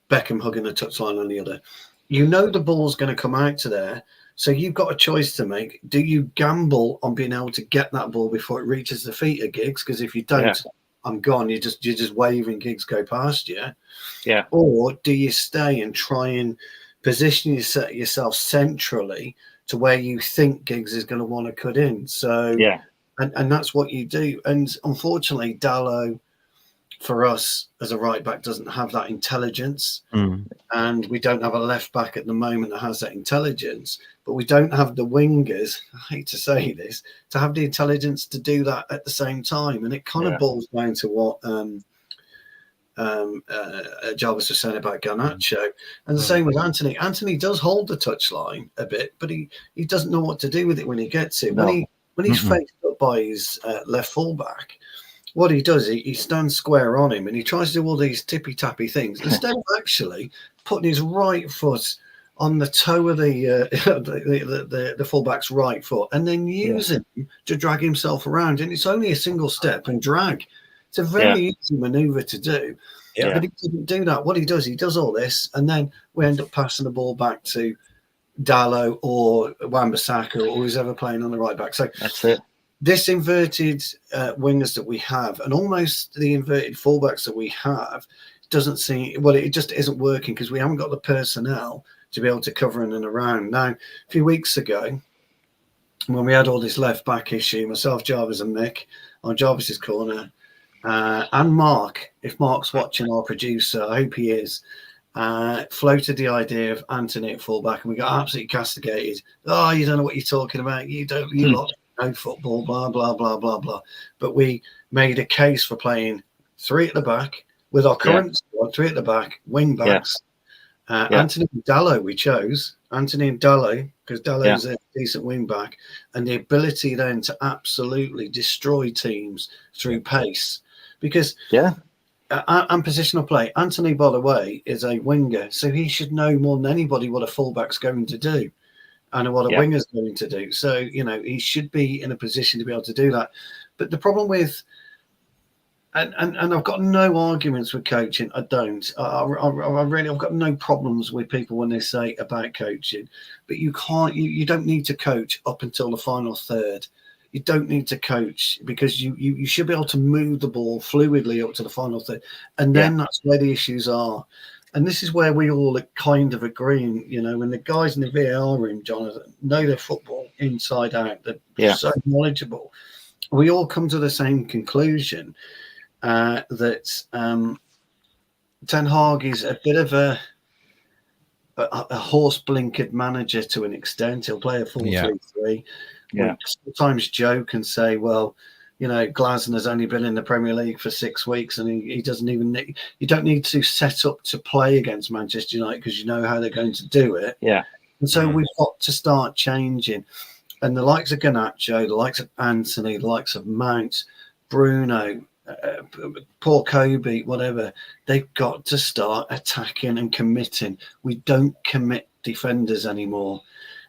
Beckham hugging a touchline on the other. You know the ball's going to come out to there, so you've got a choice to make. Do you gamble on being able to get that ball before it reaches the feet of Giggs? Because if you don't, I'm gone. You're just waving Giggs go past you. Yeah. Or do you stay and try and position yourself centrally to where you think Giggs is going to want to cut in? So and that's what you do. And unfortunately, Dalot, for us as a right back, doesn't have that intelligence, and we don't have a left back at the moment that has that intelligence. But we don't have the wingers, I hate to say this, to have the intelligence to do that at the same time. And it kind of boils down to what Jarvis was saying about Garnacho, and the same with Anthony. Anthony does hold the touchline a bit, but he doesn't know what to do with it when he gets it. When he's faced up by his left fullback, what he does, he stands square on him and he tries to do all these tippy-tappy things instead of actually putting his right foot on the toe of the fullback's right foot and then using him to drag himself around. And it's only a single step and drag. It's a very easy manoeuvre to do. Yeah. But he doesn't do that. What he does all this, and then we end up passing the ball back to Dalot or Wan-Bissaka or who's ever playing on the right back. So that's it. This inverted wingers that we have, and almost the inverted fullbacks that we have, doesn't seem, well, it just isn't working because we haven't got the personnel to be able to cover in and around. Now, a few weeks ago, when we had all this left back issue, myself, Jarvis, and Mick on Jarvis's corner, and Mark, if Mark's watching, our producer, I hope he is, floated the idea of Anthony at fullback, and we got absolutely castigated. Oh, you don't know what you're talking about. You lot no football, blah, blah, blah, blah, blah. But we made a case for playing three at the back with our current squad, three at the back, wing backs. Anthony and Dalot we chose. Anthony and Dalot, because Dalot is a decent wing back, and the ability then to absolutely destroy teams through pace. Because and positional play. Anthony, by the way, is a winger, so he should know more than anybody what a fullback's going to do and what a winger's going to do. So, he should be in a position to be able to do that. But the problem with, and I've got no arguments with coaching. I don't. I've got no problems with people when they say about coaching. But you don't need to coach up until the final third. You don't need to coach because you should be able to move the ball fluidly up to the final third. And then that's where the issues are. And this is where we all kind of agree. When the guys in the VAR room, Jonathan, know their football inside out, they're so knowledgeable. We all come to the same conclusion that Ten Hag is a bit of a horse blinkered manager to an extent. He'll play a 4-3-3. We sometimes joke and say, well, Glasner's only been in the Premier League for 6 weeks, and he doesn't even need. You don't need to set up to play against Manchester United because you know how they're going to do it. Yeah, and so we've got to start changing. And the likes of Garnacho, the likes of Anthony, the likes of Mount, Bruno, poor Kobe, whatever, they've got to start attacking and committing. We don't commit defenders anymore.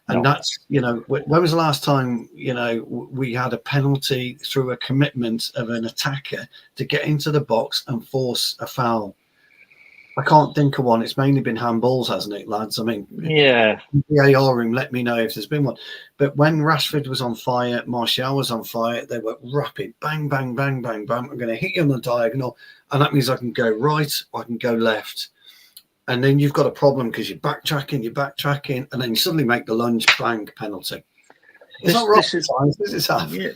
And that's, when was the last time, we had a penalty through a commitment of an attacker to get into the box and force a foul? I can't think of one. It's mainly been handballs, hasn't it, lads? I mean, Yeah. The AR room, let me know if there's been one. But when Rashford was on fire, Martial was on fire, they were rapid. Bang, bang, bang, bang, bang. I'm going to hit you on the diagonal. And that means I can go right or I can go left. And then you've got a problem because you're backtracking, and then you suddenly make the lunge, bang, penalty. It's not rocket science, is it, Saf? Yeah.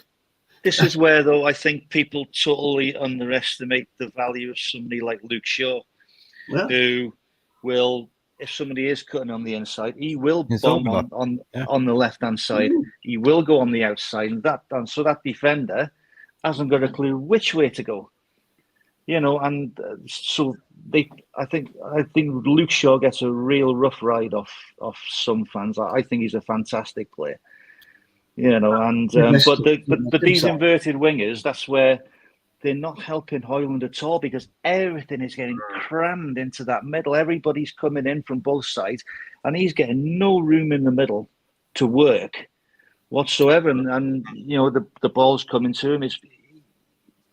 This is where, though, I think people totally underestimate the value of somebody like Luke Shaw, who will, if somebody is cutting on the inside, he will bomb on the left-hand side. He will go on the outside, and so that defender hasn't got a clue which way to go. And so I think Luke Shaw gets a real rough ride off some fans. I think he's a fantastic player. But these inverted wingers, that's where they're not helping Højlund at all, because everything is getting crammed into that middle. Everybody's coming in from both sides, and he's getting no room in the middle to work whatsoever. And the ball's coming to him.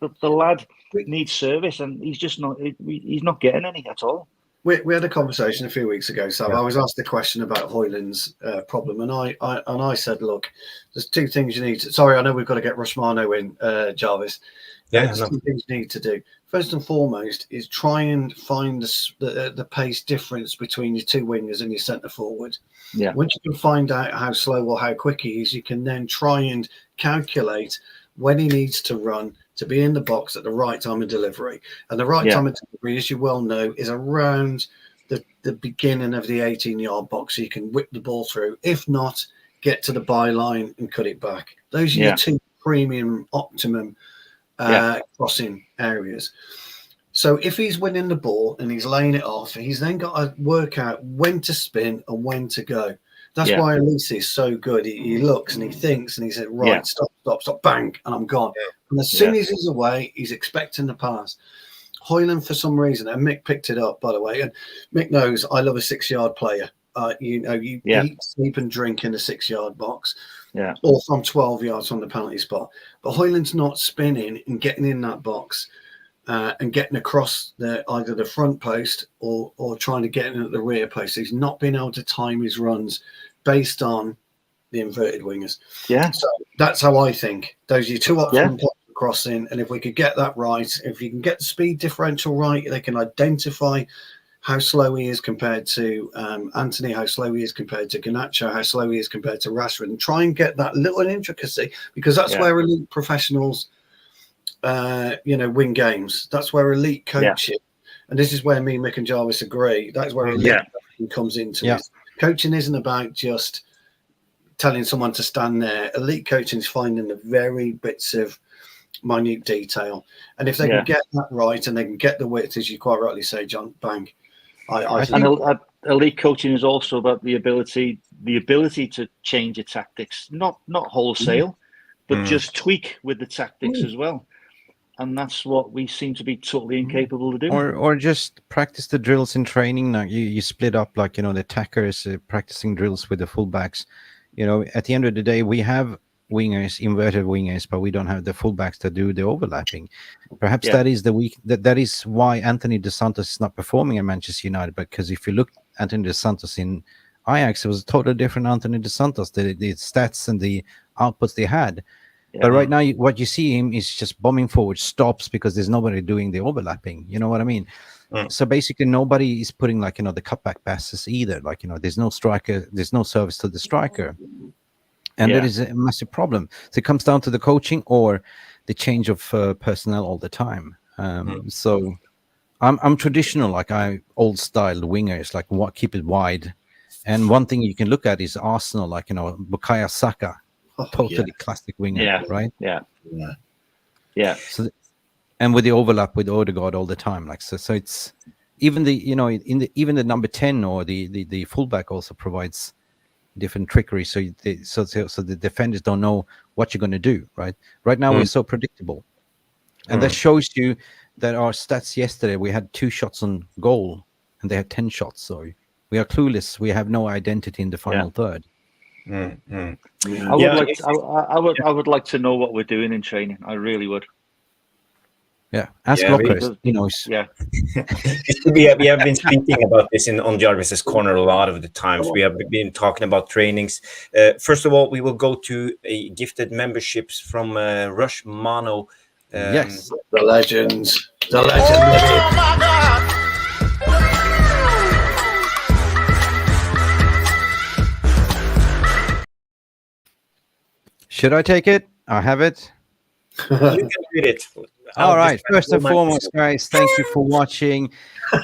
The lad needs service, and he's just not. He's not getting any at all. We had a conversation a few weeks ago, so I was asked a question about Højlund's problem, and I said, look, there's two things you need to. Sorry, I know we've got to get Rashmano in, Jarvis. There's two things you need to do. First and foremost is try and find the pace difference between your two wingers and your centre forward. Yeah. Once you can find out how slow or how quick he is, you can then try and calculate when he needs to run to be in the box at the right time of delivery. And the right time of delivery, as you well know, is around the beginning of the 18-yard box, so you can whip the ball through. If not, get to the byline and cut it back. Those are your two premium, optimum crossing areas. So if he's winning the ball and he's laying it off, he's then got to work out when to spin and when to go. That's why Elise is so good. He looks and he thinks and he said, right, stop, bang, and I'm gone. And as soon as he's away, he's expecting the pass. Højlund, for some reason, and Mick picked it up, by the way, and Mick knows I love a 6-yard player. You eat, sleep and drink in the 6-yard box, or from 12 yards from the penalty spot. But Højlund's not spinning and getting in that box and getting across either the front post or trying to get in at the rear post. He's not been able to time his runs based on the inverted wingers. Yeah. So that's how I think. Those are your two options crossing. And if we could get that right, if you can get the speed differential right, they can identify how slow he is compared to Anthony, how slow he is compared to Garnacho, how slow he is compared to Rashford, and try and get that little intricacy, because that's where elite professionals win games. That's where elite coaching, and this is where me, Mick and Jarvis agree, that's where elite comes into it. Coaching isn't about just telling someone to stand there. Elite coaching is finding the very bits of minute detail, and if they can get that right and they can get the width, as you quite rightly say, John, bang. Elite coaching is also about the ability to change your tactics, not wholesale, but just tweak with the tactics as well. And that's what we seem to be totally incapable of doing. Or just practice the drills in training. Now you split up, like, the attackers practicing drills with the fullbacks. At the end of the day, we have wingers, inverted wingers, but we don't have the fullbacks to do the overlapping. Perhaps that is that is why Anthony Dos Santos is not performing at Manchester United. Because if you look at Anthony Dos Santos in Ajax, it was a totally different Anthony Dos Santos. The stats and the outputs they had. But right now, what you see him is just bombing forward, stops because there's nobody doing the overlapping. You know what I mean? So basically, nobody is putting the cutback passes either. There's no striker, there's no service to the striker, and that is a massive problem. So it comes down to the coaching or the change of personnel all the time. So I'm traditional, old style wingers, keep it wide. And one thing you can look at is Arsenal, Bukayo Saka. Totally classic winger, right? Yeah. So, and with the overlap with Odegaard all the time, so it's even even the number 10 or the fullback also provides different trickery. So the defenders don't know what you're going to do, right? Right now we're so predictable, and that shows you that our stats yesterday we had 2 shots on goal and they had 10 shots. So we are clueless. We have no identity in the final third. I would like to know what we're doing in training. I really would. Yeah, ask Yeah, we- Lockers. He knows. Yeah. we have been speaking about this on Jarvis's Corner a lot of the times. We have been talking about trainings. First of all, we will go to a gifted memberships from Rush Mono. Yes. The legends. The legendary. Should I take it? I have it. You can read it. All I'll right. just First and my- foremost, guys, thank you for watching.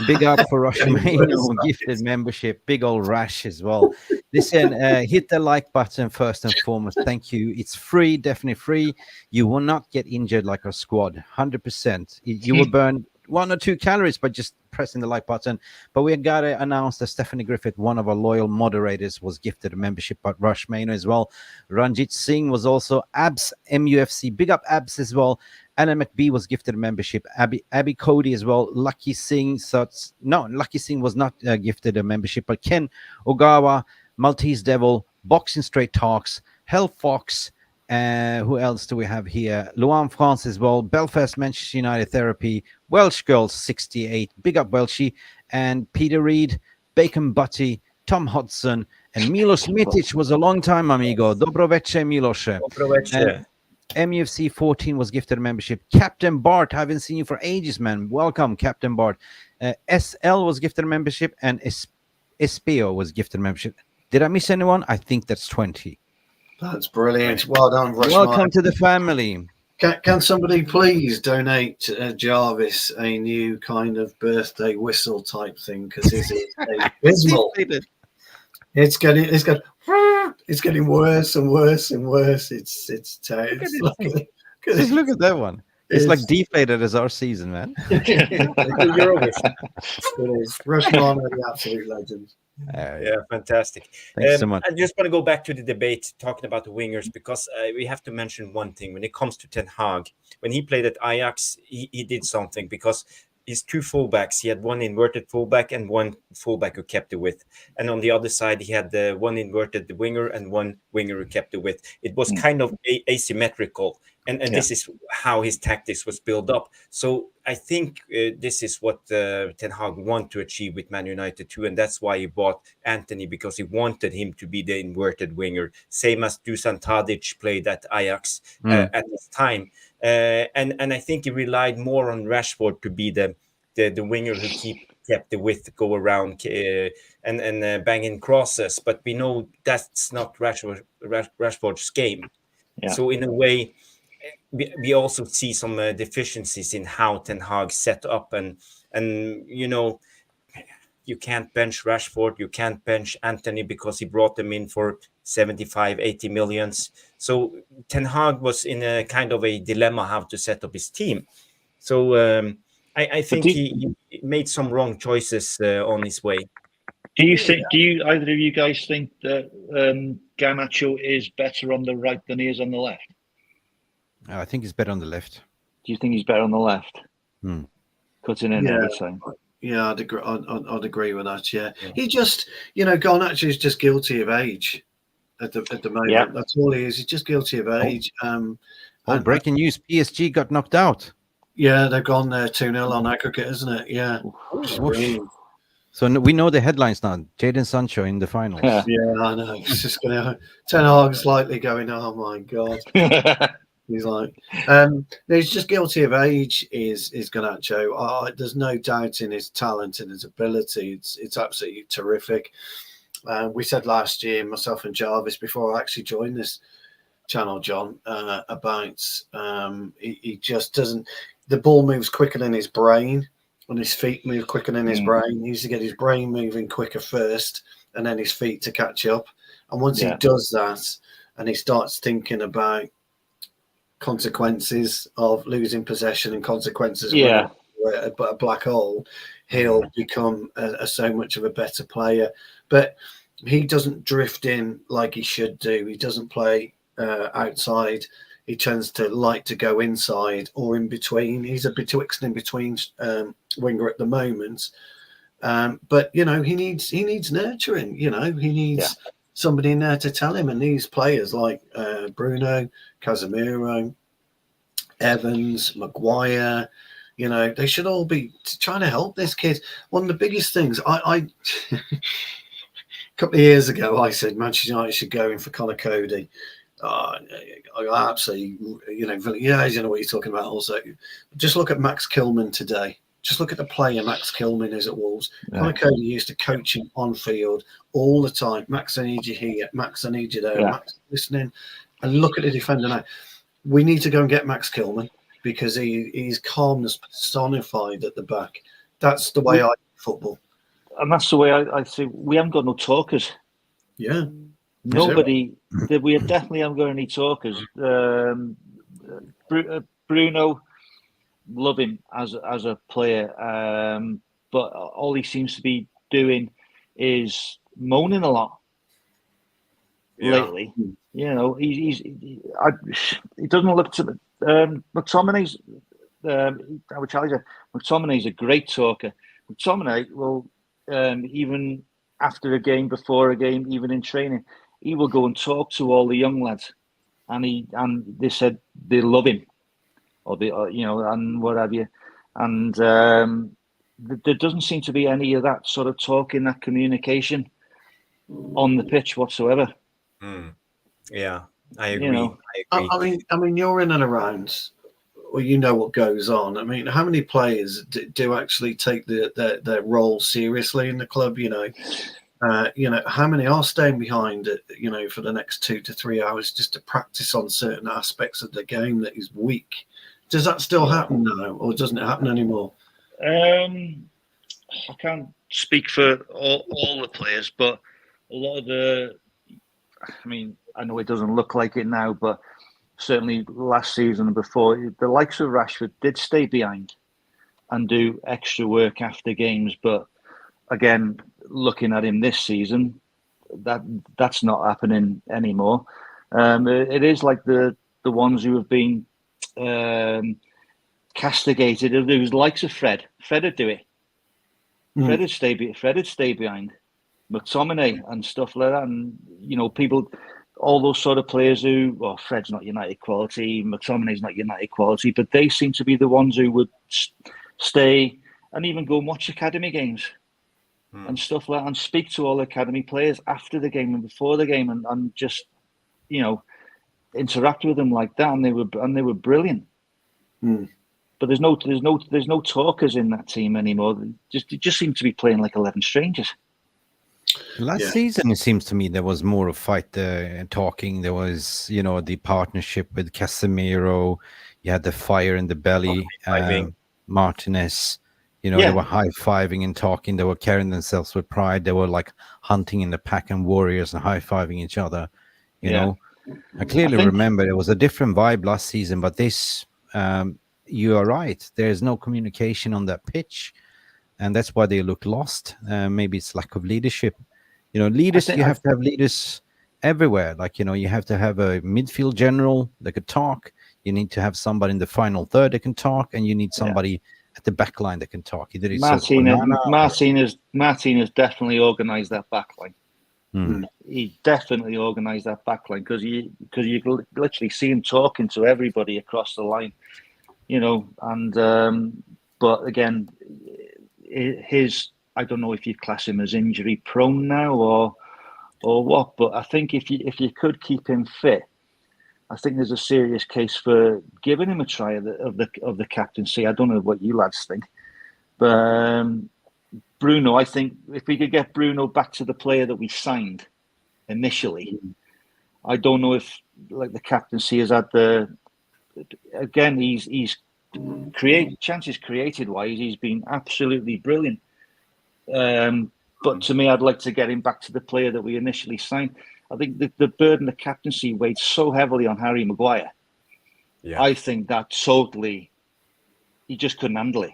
Big up for Rushmano gifted membership. Big old Rash as well. Listen, hit the like button first and foremost. Thank you. It's free, definitely free. You will not get injured like our squad. 100%. You will burn 1 or 2 calories by just pressing the like button. But we got to announce that Stephanie Griffith, one of our loyal moderators, was gifted a membership by Rushmano as well. Ranjit Singh was also Abs MUFC. Big up Abs as well. Anna McBee was gifted a membership. Abby Cody as well. Lucky Singh. Lucky Singh was not gifted a membership, but Ken Ogawa, Maltese Devil, Boxing Straight Talks, Hell Fox. Who else do we have here? Luan France as well. Belfast Manchester United Therapy. Welsh Girls 68. Big up Welshie. And Peter Reed, Bacon Butty, Tom Hodson, and Milos Mitic was a long time amigo. Dobro večer, Miloše. MUFC 14 was gifted a membership. Captain Bart, haven't seen you for ages, man. Welcome, Captain Bart. SL was gifted a membership, and Espio was gifted a membership. Did I miss anyone? I think that's 20. That's brilliant. Well done, Rush. Welcome to the family. Can somebody please donate Jarvis a new kind of birthday whistle type thing, because his is abysmal. It's getting worse and worse and worse. It's terrible. Just look at that one. It's like deflated as our season, man. It is. Rushman are the absolute legends. Yeah, fantastic. Thanks so much. I just want to go back to the debate talking about the wingers, because we have to mention one thing when it comes to Ten Hag. When he played at Ajax, he did something, because his 2 fullbacks, he had one inverted fullback and one fullback who kept the width, and on the other side he had the one inverted winger and one winger who kept the width. It was kind of asymmetrical, and this is how his tactics was built up. So I think this is what Ten Hag wanted to achieve with Man United too, and that's why he bought Anthony, because he wanted him to be the inverted winger, same as Dusan Tadic played at Ajax at this time. And I think he relied more on Rashford to be the winger who kept the width, go around and bang in crosses. But we know that's not Rashford's game. Yeah. So in a way, we also see some deficiencies in how Ten Hag set up, and you know, you can't bench Rashford, you can't bench Anthony, because he brought them in for 75-80 millions. So Ten Hag was in a kind of a dilemma how to set up his team. So I think he made some wrong choices on his way. Do you either of you guys think that Garnacho is better on the right than he is on the left? I think he's better on the left. Do you think he's better on the left? Cutting in everything. Yeah, I'd agree with that. Yeah. He just, Garnacho is just guilty of age at the moment. Yeah. That's all he is. He's just guilty of age. Breaking news: PSG got knocked out. Yeah, they've gone 2-0 on aggregate, isn't it? Yeah. So we know the headlines now. Jadon Sancho in the finals. Yeah, I know. It's just going to. Ten Hag's likely going, oh my God. He's like, he's just guilty of age. Is Garnacho? There's no doubt in his talent and his ability. It's absolutely terrific. We said last year, myself and Jarvis, before I actually joined this channel, John, about he just doesn't. The ball moves quicker than his brain, and his feet move quicker than his brain. He needs to get his brain moving quicker first, and then his feet to catch up. And once he does that, and he starts thinking about consequences of losing possession and consequences of a black hole, he'll become so much of a better player. But he doesn't drift in like he should do. He doesn't play outside. He tends to like to go inside or in between. He's a betwixt and in between winger at the moment. But he needs nurturing. He needs somebody in there to tell him. And these players like Bruno, Casemiro, Evans, Maguire, You know, they should all be trying to help this kid. One of the biggest things a couple of years ago, I said Manchester United should go in for Conor Cody. I absolutely, you know what you're talking about. Also, just look at Max Kilman today. Just look at the player Max Kilman is at Wolves. Yeah. Conor Cody used to coach him on field all the time. Max, I need you here. Max, I need you there. Yeah. Max, listening. And look at the defender now. We need to go and get Max Kilman because he's calmness personified at the back. That's the way I football. And that's the way I see. We haven't got no talkers. Yeah. Nobody. We definitely haven't got any talkers. Bruno, love him as a player, but all he seems to be doing is moaning a lot lately. You know, he doesn't look to McTominay's. I would challenge her. McTominay's a great talker. McTominay will even after a game, before a game, even in training, he will go and talk to all the young lads, and they said they love him, or they, and what have you, and there doesn't seem to be any of that sort of talking, that communication on the pitch whatsoever. Yeah, I agree. I mean, you're in and around. Well, you know what goes on. I mean, how many players do actually take their role seriously in the club? How many are staying behind, for the next 2 to 3 hours just to practice on certain aspects of the game that is weak? Does that still happen now, or doesn't it happen anymore? I can't speak for all the players, but a lot of I know it doesn't look like it now, but certainly last season and before, the likes of Rashford did stay behind and do extra work after games. But again, looking at him this season, that's not happening anymore. It is like the ones who have been castigated. There was the likes of Fred. Fred would do it. Fred would stay behind. McTominay and stuff like that, and people, all those sort of players who, well, Fred's not United quality, McTominay's not United quality, but they seem to be the ones who would stay and even go and watch academy games and stuff like that, and speak to all the academy players after the game and before the game, and just interact with them like that, and they were brilliant. But there's no talkers in that team anymore. They just seem to be playing like 11 strangers. Last season, it seems to me there was more of fight talking. There was, the partnership with Casemiro. You had the fire in the belly. Martinez, they were high-fiving and talking. They were carrying themselves with pride. They were like hunting in the pack and warriors and high-fiving each other. You know, I clearly remember there was a different vibe last season. But this, you are right. There's no communication on that pitch. And that's why they look lost. Maybe it's lack of leadership. Leaders, you have to have leaders everywhere. Like, you have to have a midfield general that could talk. You need to have somebody in the final third that can talk. And you need somebody at the back line that can talk. Either Martinez definitely organised that back line. He definitely organised that back line because you literally see him talking to everybody across the line. But again, I don't know if you class him as injury prone now or what, but I think if you could keep him fit, I think there's a serious case for giving him a try of the captaincy. I don't know what you lads think, but Bruno, I think if we could get Bruno back to the player that we signed initially, I don't know if the captaincy has had he's chances created wise, he's been absolutely brilliant. But to me, I'd like to get him back to the player that we initially signed. I think the burden of captaincy weighed so heavily on Harry Maguire. Yeah. I think that totally, he just couldn't handle it.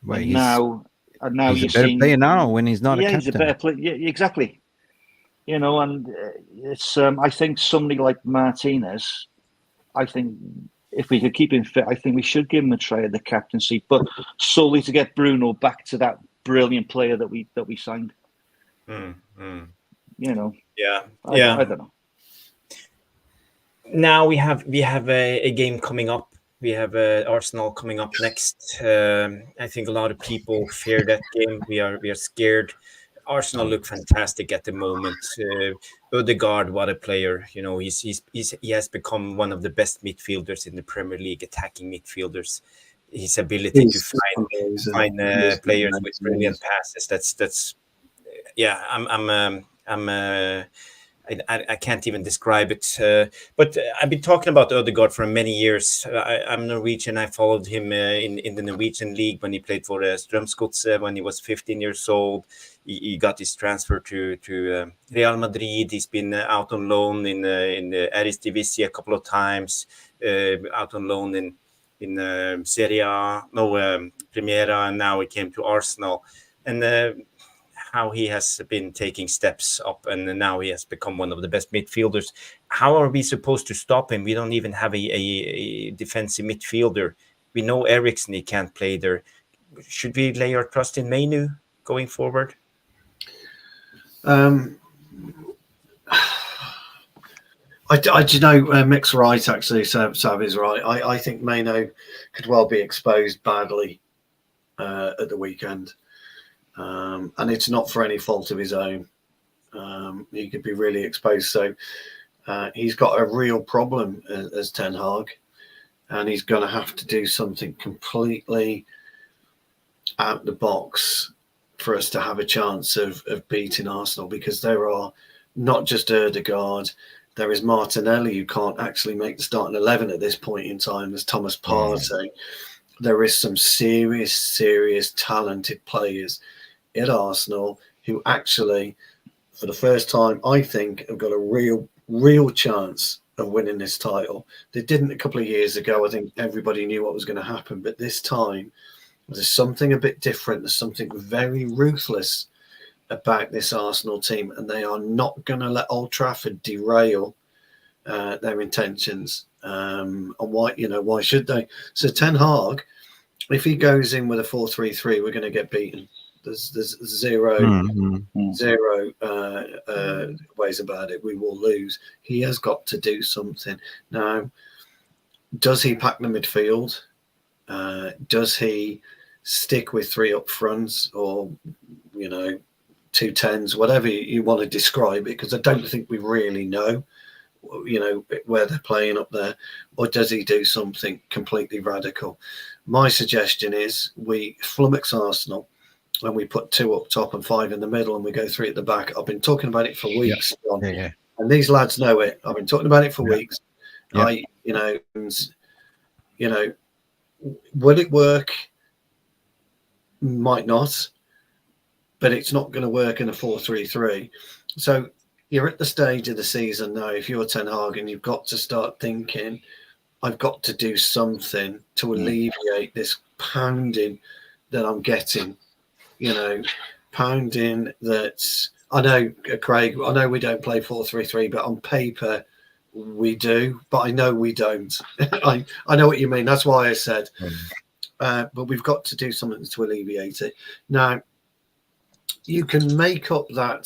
Well, now he's a better player now when he's not a captain. He's a better player. Yeah, exactly. And it's I think somebody like Martinez, I think if we could keep him fit, I think we should give him a try at the captaincy, but solely to get Bruno back to that brilliant player that we signed. I don't know. Now we have a game coming up We have Arsenal coming up next. I think a lot of people fear that game. We are scared. Arsenal look fantastic at the moment. Odegaard, what a player! You know, he has become one of the best midfielders in the Premier League, attacking midfielders. His ability to find players with brilliant passes. That's yeah. I can't even describe it. But I've been talking about Odegaard for many years. I'm Norwegian. I followed him in the Norwegian league when he played for Strømsgodset when he was 15 years old. He got his transfer to Real Madrid. He's been out on loan in the Eredivisie a couple of times. Out on loan in Serie A, Primera, and now he came to Arsenal. And how he has been taking steps up, and now he has become one of the best midfielders. How are we supposed to stop him? We don't even have a defensive midfielder. We know Eriksen, he can't play there. Should we lay our trust in Manu going forward? Mick's right, actually. Sav is right. I think Manu could well be exposed badly at the weekend. And it's not for any fault of his own. He could be really exposed. So he's got a real problem as Ten Hag, and he's going to have to do something completely out the box for us to have a chance of beating Arsenal, because there are not just Odegaard, there is Martinelli, who can't actually make the starting 11 at this point in time. There's Thomas Partey. There is some serious talented players at Arsenal who actually, for the first time, I think, have got a real chance of winning this title. They didn't a couple of years ago. I think everybody knew what was going to happen, but this time there's something a bit different. There's something very ruthless about this Arsenal team, and they are not going to let Old Trafford derail their intentions. And why should they? So Ten Hag, if he goes in with a 4-3-3, we're going to get beaten. There's zero ways about it. We will lose. He has got to do something. Now, does he pack the midfield? Does he stick with 3 up fronts, or 2 10s, whatever you want to describe it? Because I don't think we really know, where they're playing up there. Or does he do something completely radical? My suggestion is we flummox Arsenal, when we put 2 up top and 5 in the middle, and we go 3 at the back. I've been talking about it for weeks, John, and these lads know it. I've been talking about it for weeks. Will it work? Might not, but it's not going to work in a 4-3-3. So you're at the stage of the season now, if you're Ten Hag, and you've got to start thinking, I've got to do something to alleviate this pounding that I'm getting. Pounding that I know, Craig, I know we don't play 4-3-3, but on paper we do, but I know we don't. I know what you mean. That's why I said, but we've got to do something to alleviate it. Now, you can make up that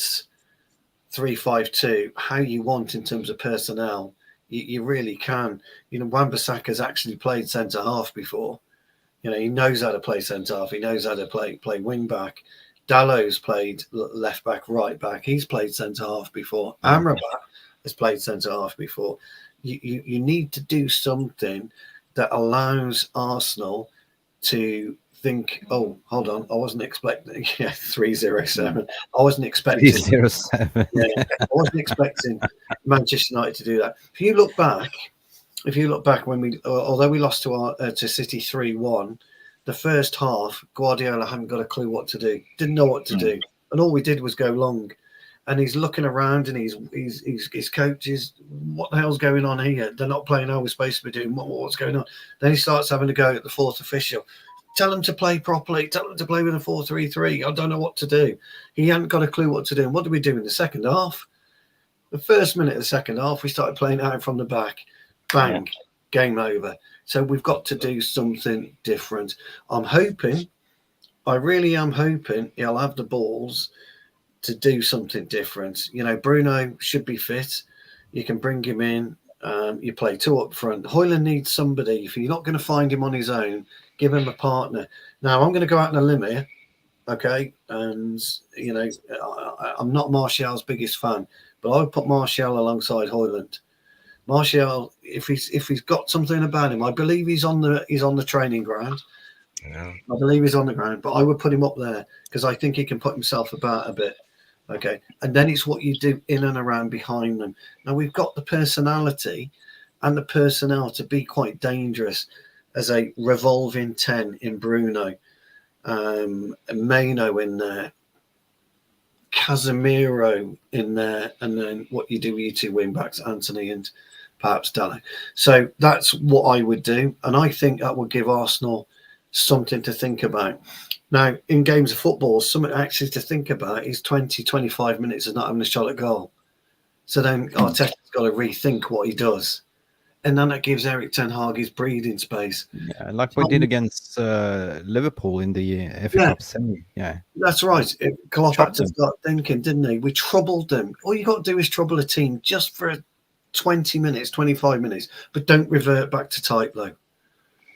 3-5-2 how you want in terms of personnel. You really can. Wan-Bissaka's actually played centre half before. He knows how to play centre half. He knows how to play wing back. Dallow's played left back, right back. He's played centre half before. Amrabat has played centre half before. You need to do something that allows Arsenal to think, oh, hold on, I wasn't expecting 3-0-7. I wasn't expecting 3-0-7. I wasn't expecting Manchester United to do that. If you look back when although we lost to City 3-1, the first half, Guardiola hadn't got a clue what to do. Didn't know what to do, and all we did was go long. And he's looking around, and his coaches, what the hell's going on here? They're not playing how we're supposed to be doing. What's going on? Then he starts having to go at the 4th official. Tell them to play properly. Tell them to play with a 4-3-3. I don't know what to do. He hadn't got a clue what to do. And what did we do in the second half? The first minute of the second half, we started playing out from the back. Bang, game over. So we've got to do something different. I really am hoping he'll have the balls to do something different. Bruno should be fit. You can bring him in You play two up front. Højlund needs somebody. If you're not going to find him on his own, give him a partner. Now, I'm going to go out on a limb here, okay? And, you know, I'm not Martial's biggest fan, but I would put Martial alongside Højlund. Martial, if he's got something about him, I believe he's on the training ground. Yeah. I believe he's on the ground, but I would put him up there because I think he can put himself about a bit. Okay, and then it's what you do in and around behind them. Now we've got the personality and the personnel to be quite dangerous as a revolving 10 in Bruno, Mano in there, Casemiro in there, and then what you do with your two wing backs, Anthony and perhaps Dallo. So that's what I would do, and I think that would give Arsenal something to think about. Now, in games of football, something actually to think about is 20, 25 minutes of not having a shot at goal. So then Arteta's got to rethink what he does. And then that gives Erik Ten Hag his breathing space. Yeah, like we did against Liverpool in the FA Cup semi. Yeah, that's right. Klopp had to start thinking, didn't he? We troubled them. All you got to do is trouble a team just for 20 minutes, 25 minutes, but don't revert back to type, though.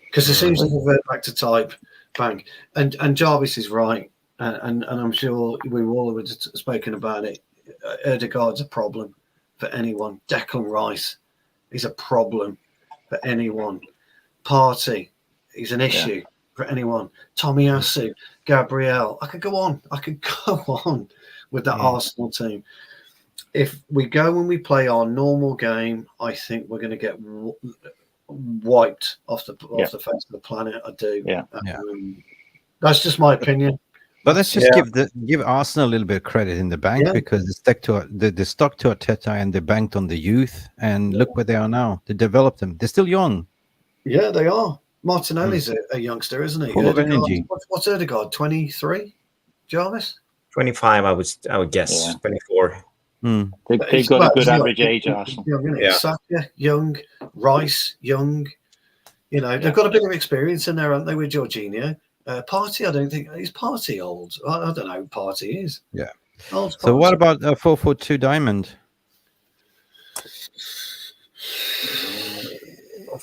Because as soon as you revert back to type, bang. And Jarvis is right. And I'm sure we all have spoken about it. Ødegaard's a problem for anyone. Declan Rice is a problem for anyone. Partey is an issue for anyone. Tomiyasu, Gabriel. I could go on with that Arsenal team. If we go and we play our normal game, I think we're going to get wiped off the face of the planet. I do. That's just my opinion. But let's just give Arsenal a little bit of credit in the bank because they stuck to Arteta and they banked on the youth, and look where they are now. They developed them. They're still young. Yeah, they are. Martinelli's a youngster, isn't he? Full of energy. What's Ødegaard? 23, Jarvis? 25, I would guess. 24. They've got a good average age, Arsenal. Saka, young. Rice, young. You know, they've got a bit of experience in there, haven't they, with Jorginho? Partey, I don't think is Partey old. I don't know who Partey is. Yeah. So what about 442 Diamond?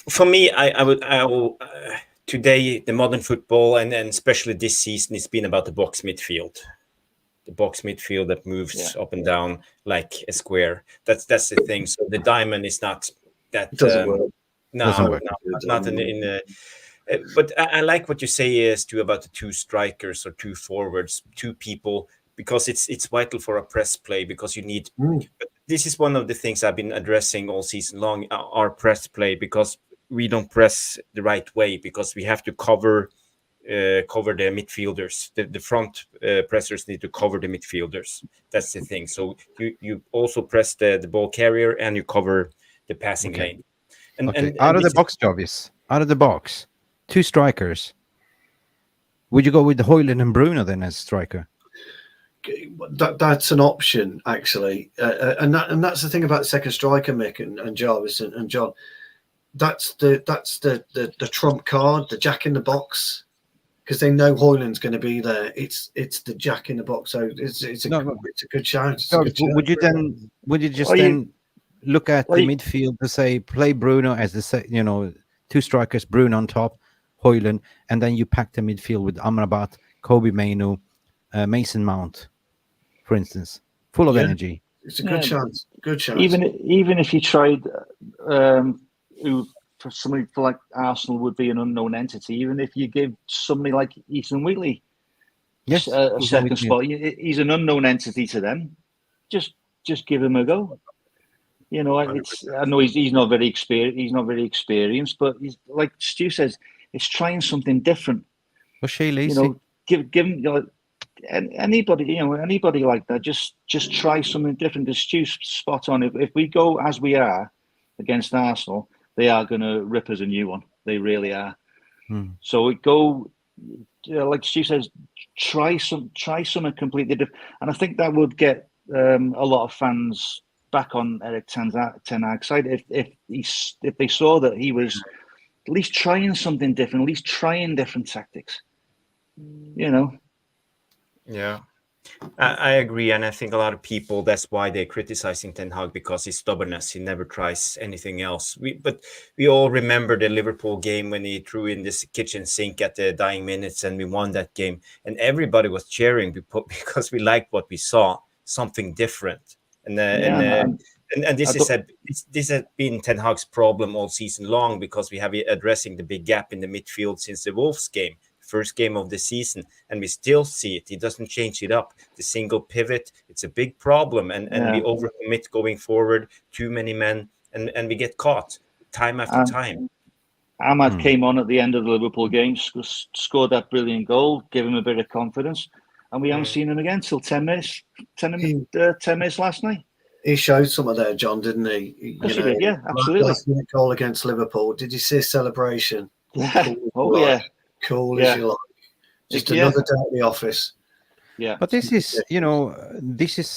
For me, I will today the modern football and especially this season, it's been about the box midfield. The box midfield that moves up and down like a square. That's the thing. So the diamond is not that. Doesn't work. No, not in the. But I like what you say, Stu, about the two strikers or two forwards, two people, because it's vital for a press play because you need. But this is one of the things I've been addressing all season long, our press play, because we don't press the right way because we have to cover the midfielders. The front pressers need to cover the midfielders. That's the thing. So you also press the ball carrier and you cover the passing lane. And out of the box, Jarvis. Out of the box. Two strikers. Would you go with Højlund and Bruno then as striker? That's an option, actually, and that's the thing about second striker, Mick and Jarvis and John. That's the trump card, the jack in the box, because they know Højlund's going to be there. It's the jack in the box, so it's a good chance. Would you just look at the midfield to say play Bruno as the two strikers, Bruno on top, Højlund, and then you pack the midfield with Amrabat, Kobe Mainoo, Mason Mount, for instance, full of energy. It's a good chance. Good chance. Even if you tried, who for somebody like Arsenal would be an unknown entity. Even if you give somebody like Ethan Wheatley, a second spot, he's an unknown entity to them. Just give him a go. You know, I know he's not very experienced. He's not very experienced, but he's like Stu says, it's trying something different. Well, Shea Lacey. You know, give him anybody like that. Just try something different. Because Stu's spot on. If we go as we are against Arsenal, they are going to rip us a new one. They really are. So we go, like Stu says, try something completely different, and I think that would get a lot of fans back on Erik Ten Hag's side if they saw that he was at least trying something different, at least trying different tactics. You know. Yeah. I agree, and I think a lot of people, that's why they're criticizing Ten Hag, because his stubbornness. He never tries anything else. But we all remember the Liverpool game when he threw in this kitchen sink at the dying minutes, and we won that game, and everybody was cheering because we liked what we saw, something different. And this has been Ten Hag's problem all season long, because we have addressing the big gap in the midfield since the Wolves game. First game of the season, and we still see it. He doesn't change it up. The single pivot, it's a big problem, and we overcommit going forward. Too many men, and we get caught time after time. Ahmad came on at the end of the Liverpool game, scored that brilliant goal, gave him a bit of confidence, and we haven't seen him again till 10 minutes last night. He showed some of that, John, didn't he? He did, yeah, absolutely. Last minute goal against Liverpool. Did you see his celebration? Yeah. Yeah. Cool as you like. Just another day at the office. Yeah. But this is, this is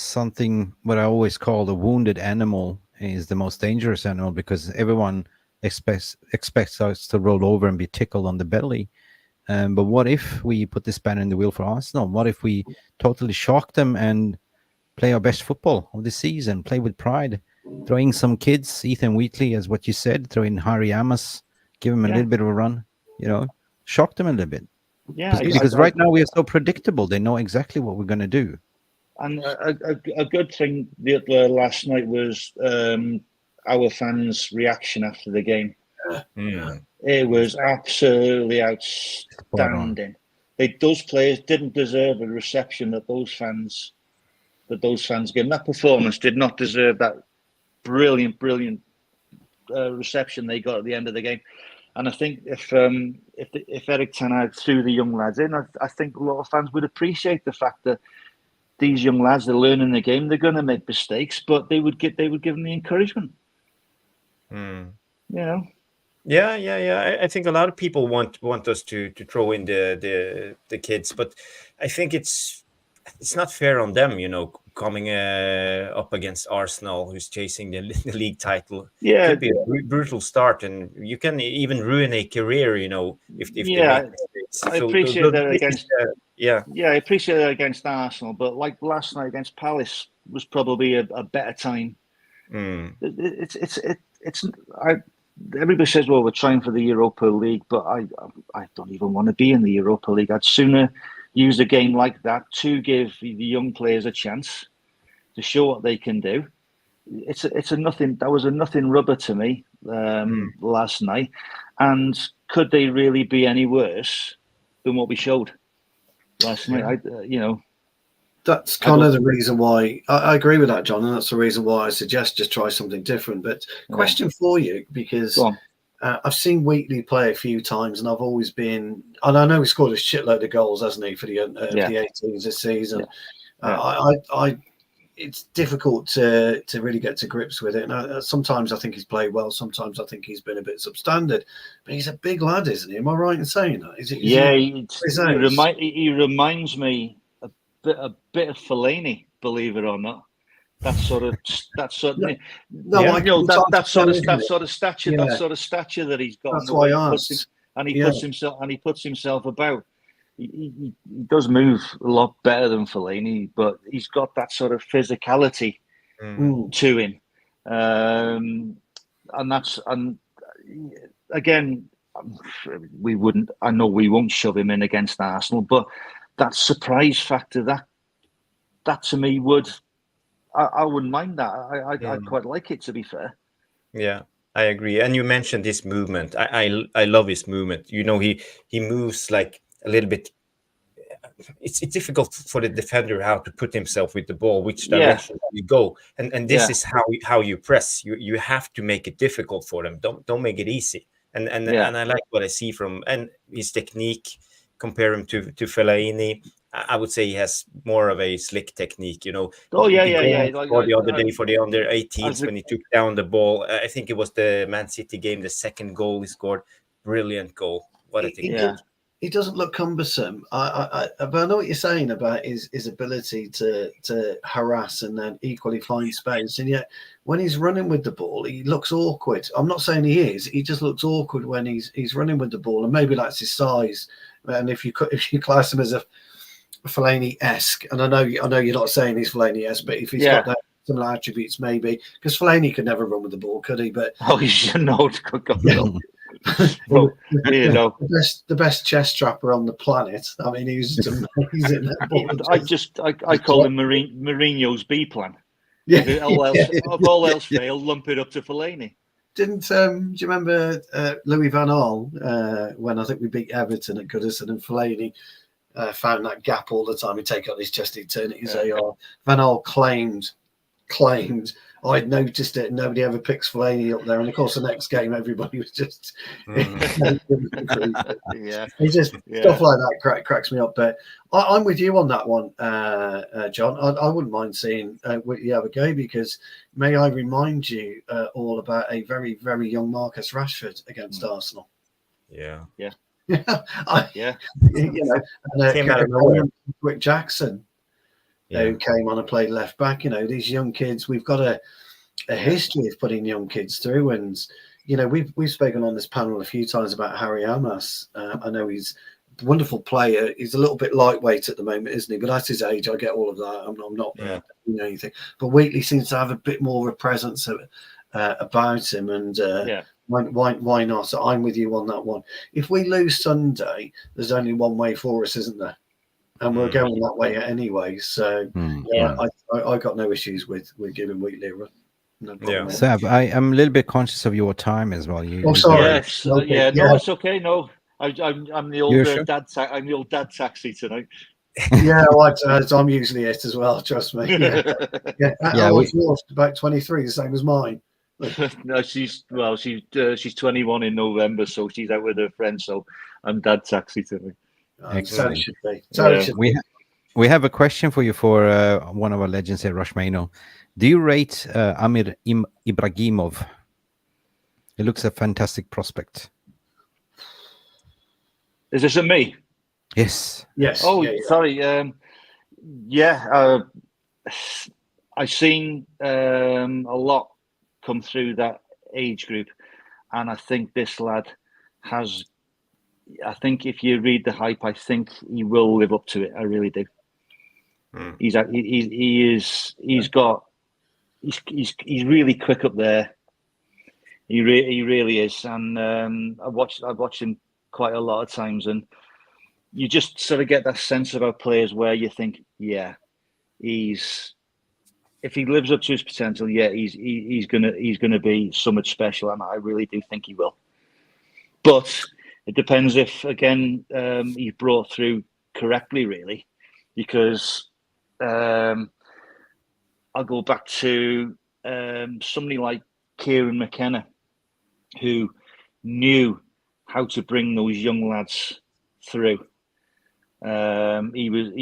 something what I always call the wounded animal is the most dangerous animal, because everyone expects us to roll over and be tickled on the belly. But what if we put the spanner in the wheel for Arsenal? What if we totally shock them and play our best football of the season, play with pride, throw in some kids, Ethan Wheatley, as what you said, throw in Harry Amos, give him a little bit of a run, shock them a little bit. Yeah, because right now we are so predictable. They know exactly what we're going to do. And a good thing last night was our fans' reaction after the game. It was absolutely outstanding. Those players didn't deserve a reception that those fans gave. That performance did not deserve that brilliant reception they got at the end of the game. And I think if Erik ten Hag threw the young lads in, I think a lot of fans would appreciate the fact that these young lads, they're learning the game. They're going to make mistakes, but they would give them the encouragement. Yeah. I think a lot of people want us to throw in the kids, but I think it's not fair on them, coming up against Arsenal, who's chasing the league title. Yeah, it could be a brutal start, and you can even ruin a career, if they make mistakes. I appreciate that against. I appreciate that against Arsenal, but like last night against Palace was probably a better time. Everybody says, well, we're trying for the Europa League, but I don't even want to be in the Europa League. I'd sooner use a game like that to give the young players a chance to show what they can do. That was a nothing rubber to me last night. And could they really be any worse than what we showed last night? That's kind of the reason why I agree with that, John, and that's the reason why I suggest just try something different. But question for you, because I've seen Wheatley play a few times, and I've always been, and I know he scored a shitload of goals, hasn't he, for the 18s this season. It's difficult to really get to grips with it. And sometimes I think he's played well, sometimes I think he's been a bit substandard. But he's a big lad, isn't he? Am I right in saying that? He reminds me a bit of Fellaini, believe it or not. That sort of stature that he's got. That's why I asked. He puts himself about. He does move a lot better than Fellaini, but he's got that sort of physicality to him. And again, we won't shove him in against Arsenal, but that surprise factor, that to me I wouldn't mind that. I'd quite like it, to be fair. Yeah, I agree. And you mentioned this movement. I love his movement. He moves like a little bit. It's difficult for the defender how to put himself with the ball, which direction you go, and this is how you press. You have to make it difficult for them. Don't make it easy. And I like what I see from and his technique. Compare him to Fellaini. I would say he has more of a slick technique, Oh the other day for the under 18s when he took down the ball. I think it was the Man City game, the second goal he scored. Brilliant goal. What a technique. He doesn't look cumbersome. But I know what you're saying about his ability to harass and then equally find space. And yet, when he's running with the ball, he looks awkward. I'm not saying he is. He just looks awkward when he's running with the ball, and maybe that's his size. And if you class him as a Fellaini-esque, and I know you're not saying he's Fellaini-esque, but if he's Yeah. got that similar attributes, maybe, because Fellaini could never run with the ball, could he? But he should know. Yeah. No, you know. the best chest strapper on the planet. I mean, he was just amazing. That ball. I call him Mourinho's B plan. Yeah. If all else failed, lump it up to Fellaini. Do you remember Louis van Gaal when I think we beat Everton at Goodison, and Fellaini found that gap all the time? He'd take out his chest, he'd turn it his AR. Van Gaal claimed I'd noticed it, and nobody ever picks Fellaini up there. And of course, the next game, everybody was just It's just stuff like that cracks me up. But I'm with you on that one, John. I wouldn't mind seeing you have a go, because may I remind you all about a very, very young Marcus Rashford against Arsenal. Yeah. You know, and Came out of nowhere. Wick Jackson, who came on and played left back. You know, these young kids, we've got a history of putting young kids through. And, you know, we've spoken on this panel a few times about Harry Amas. I know he's a wonderful player. He's a little bit lightweight at the moment, isn't he? But at his age, I get all of that. I'm not doing anything. But Wheatley seems to have a bit more of a presence about him. And why not? So I'm with you on that one. If we lose Sunday, there's only one way for us, isn't there? And we're going that way anyway. So I got no issues with giving Wheatley a run. No problem. Seb, I'm a little bit conscious of your time as well. Sorry. Yes, no, it's okay. No, I'm the old sure? I'm the old dad taxi tonight. Yeah, I'm usually it as well. Trust me. I was about 23, the same as mine. No, she's 21 in November, so she's out with her friends. So I'm dad taxi tonight. Excellent. Should be. We have a question for you for one of our legends here, Rushmano. Do you rate Amir Ibrahimov? He looks a fantastic prospect. Is this a me? Yes. Oh, sorry. I've seen a lot come through that age group, and I think this lad has. I think if you read the hype, I think he will live up to it. I really do. He's really quick up there. He really is, and I've watched him quite a lot of times, and you just sort of get that sense about players where you think, if he lives up to his potential, he's gonna be so much special, and I really do think he will. But it depends if, again, he's brought through correctly, really, because I'll go back to somebody like Kieran McKenna, who knew how to bring those young lads through. He was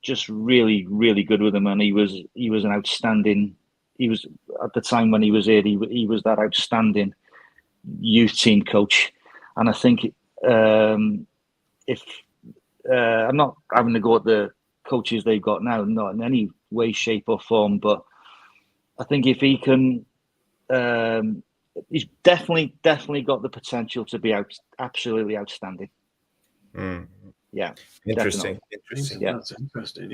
just really, really good with them, and he was an outstanding. He was, at the time when he was here, he was that outstanding youth team coach. And I think if I'm not having to go at the coaches they've got now, not in any way, shape or form, but I think if he can, he's definitely got the potential to be absolutely outstanding. Yeah, interesting. Yeah, that's interesting.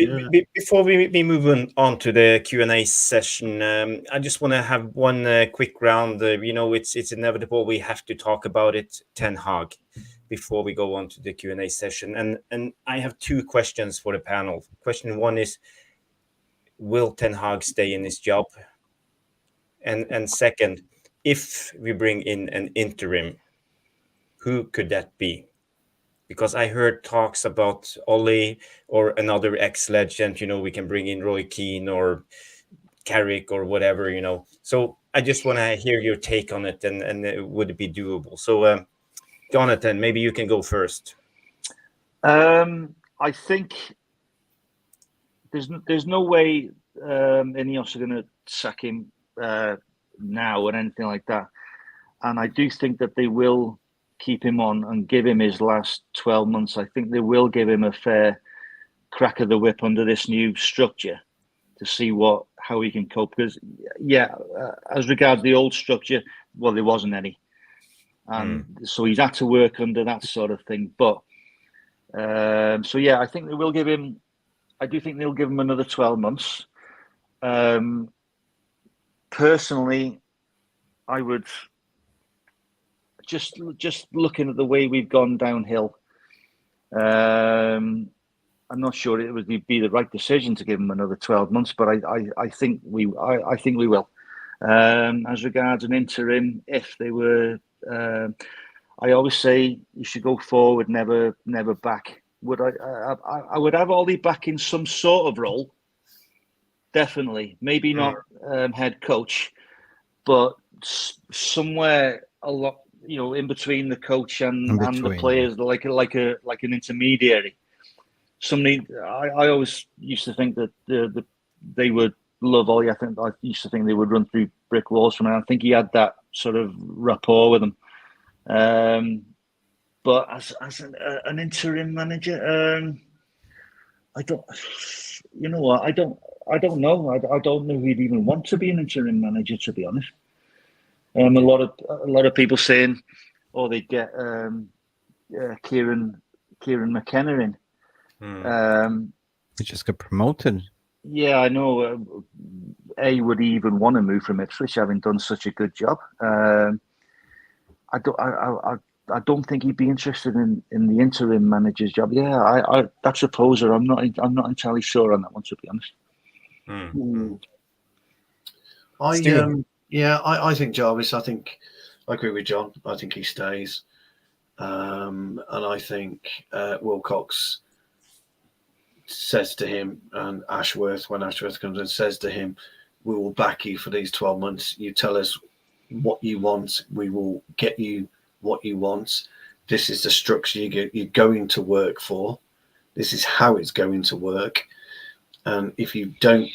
Before we move on to the Q&A session, I just want to have one quick round. It's inevitable. We have to talk about it, Ten Hag, before we go on to the Q&A session. And I have two questions for the panel. Question one is, will Ten Hag stay in his job? And second, if we bring in an interim, who could that be? Because I heard talks about Ollie or another ex-legend, we can bring in Roy Keane or Carrick or whatever, So I just want to hear your take on it, and would it be doable? So, Jonathan, maybe you can go first. I think there's no way INEOS are going to sack him now or anything like that. And I do think that they will keep him on and give him his last 12 months. I think they will give him a fair crack of the whip under this new structure to see how he can cope. Because, as regards the old structure, well, there wasn't any. And so he's had to work under that sort of thing. But So yeah, I think they will give him. I do think they'll give him another 12 months. Personally, I would just looking at the way we've gone downhill. I'm not sure it would be the right decision to give him another 12 months, but I think we will. As regards an interim, if they were, I always say you should go forward, never back. Would I would have Ollie back in some sort of role, definitely. Maybe not head coach, but somewhere a lot, in between the coach and the players, like an intermediary. Somebody, I always used to think that they would love Ollie. I used to think they would run through brick walls from him. I think he had that sort of rapport with them. But as an interim manager, I don't. You know what? I don't know. I don't know if he'd even want to be an interim manager, to be honest. A lot of people saying, "Oh, they'd get Kieran McKenna in." He just got promoted. Yeah, I know. Would he even want to move from Ipswich, having done such a good job? I don't think he'd be interested in the interim manager's job. Yeah, that's a poser. I'm not entirely sure on that one, to be honest. I think Jarvis. I agree with John. I think he stays, and I think Wilcox says to him, and Ashworth, when Ashworth comes in, says to him, "We will back you for these 12 months. You tell us what you want. We will get you what you want. This is the structure you're going to work for. This is how it's going to work. And if you don't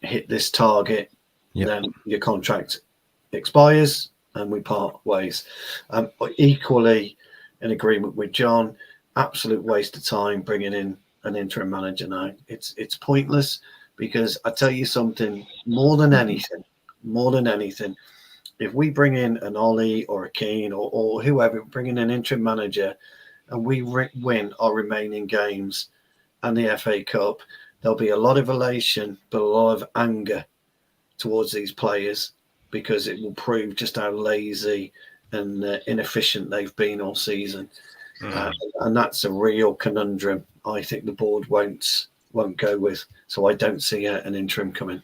hit this target, then your contract expires and we part ways." Equally in agreement with John, absolute waste of time bringing in an interim manager now. It's pointless, because I tell you something, more than anything, if we bring in an Ollie or a Keane or whoever, bring in an interim manager and we win our remaining games and the FA Cup, there'll be a lot of elation, but a lot of anger towards these players, because it will prove just how lazy and inefficient they've been all season. And that's a real conundrum I think the board won't go with. So I don't see an interim coming.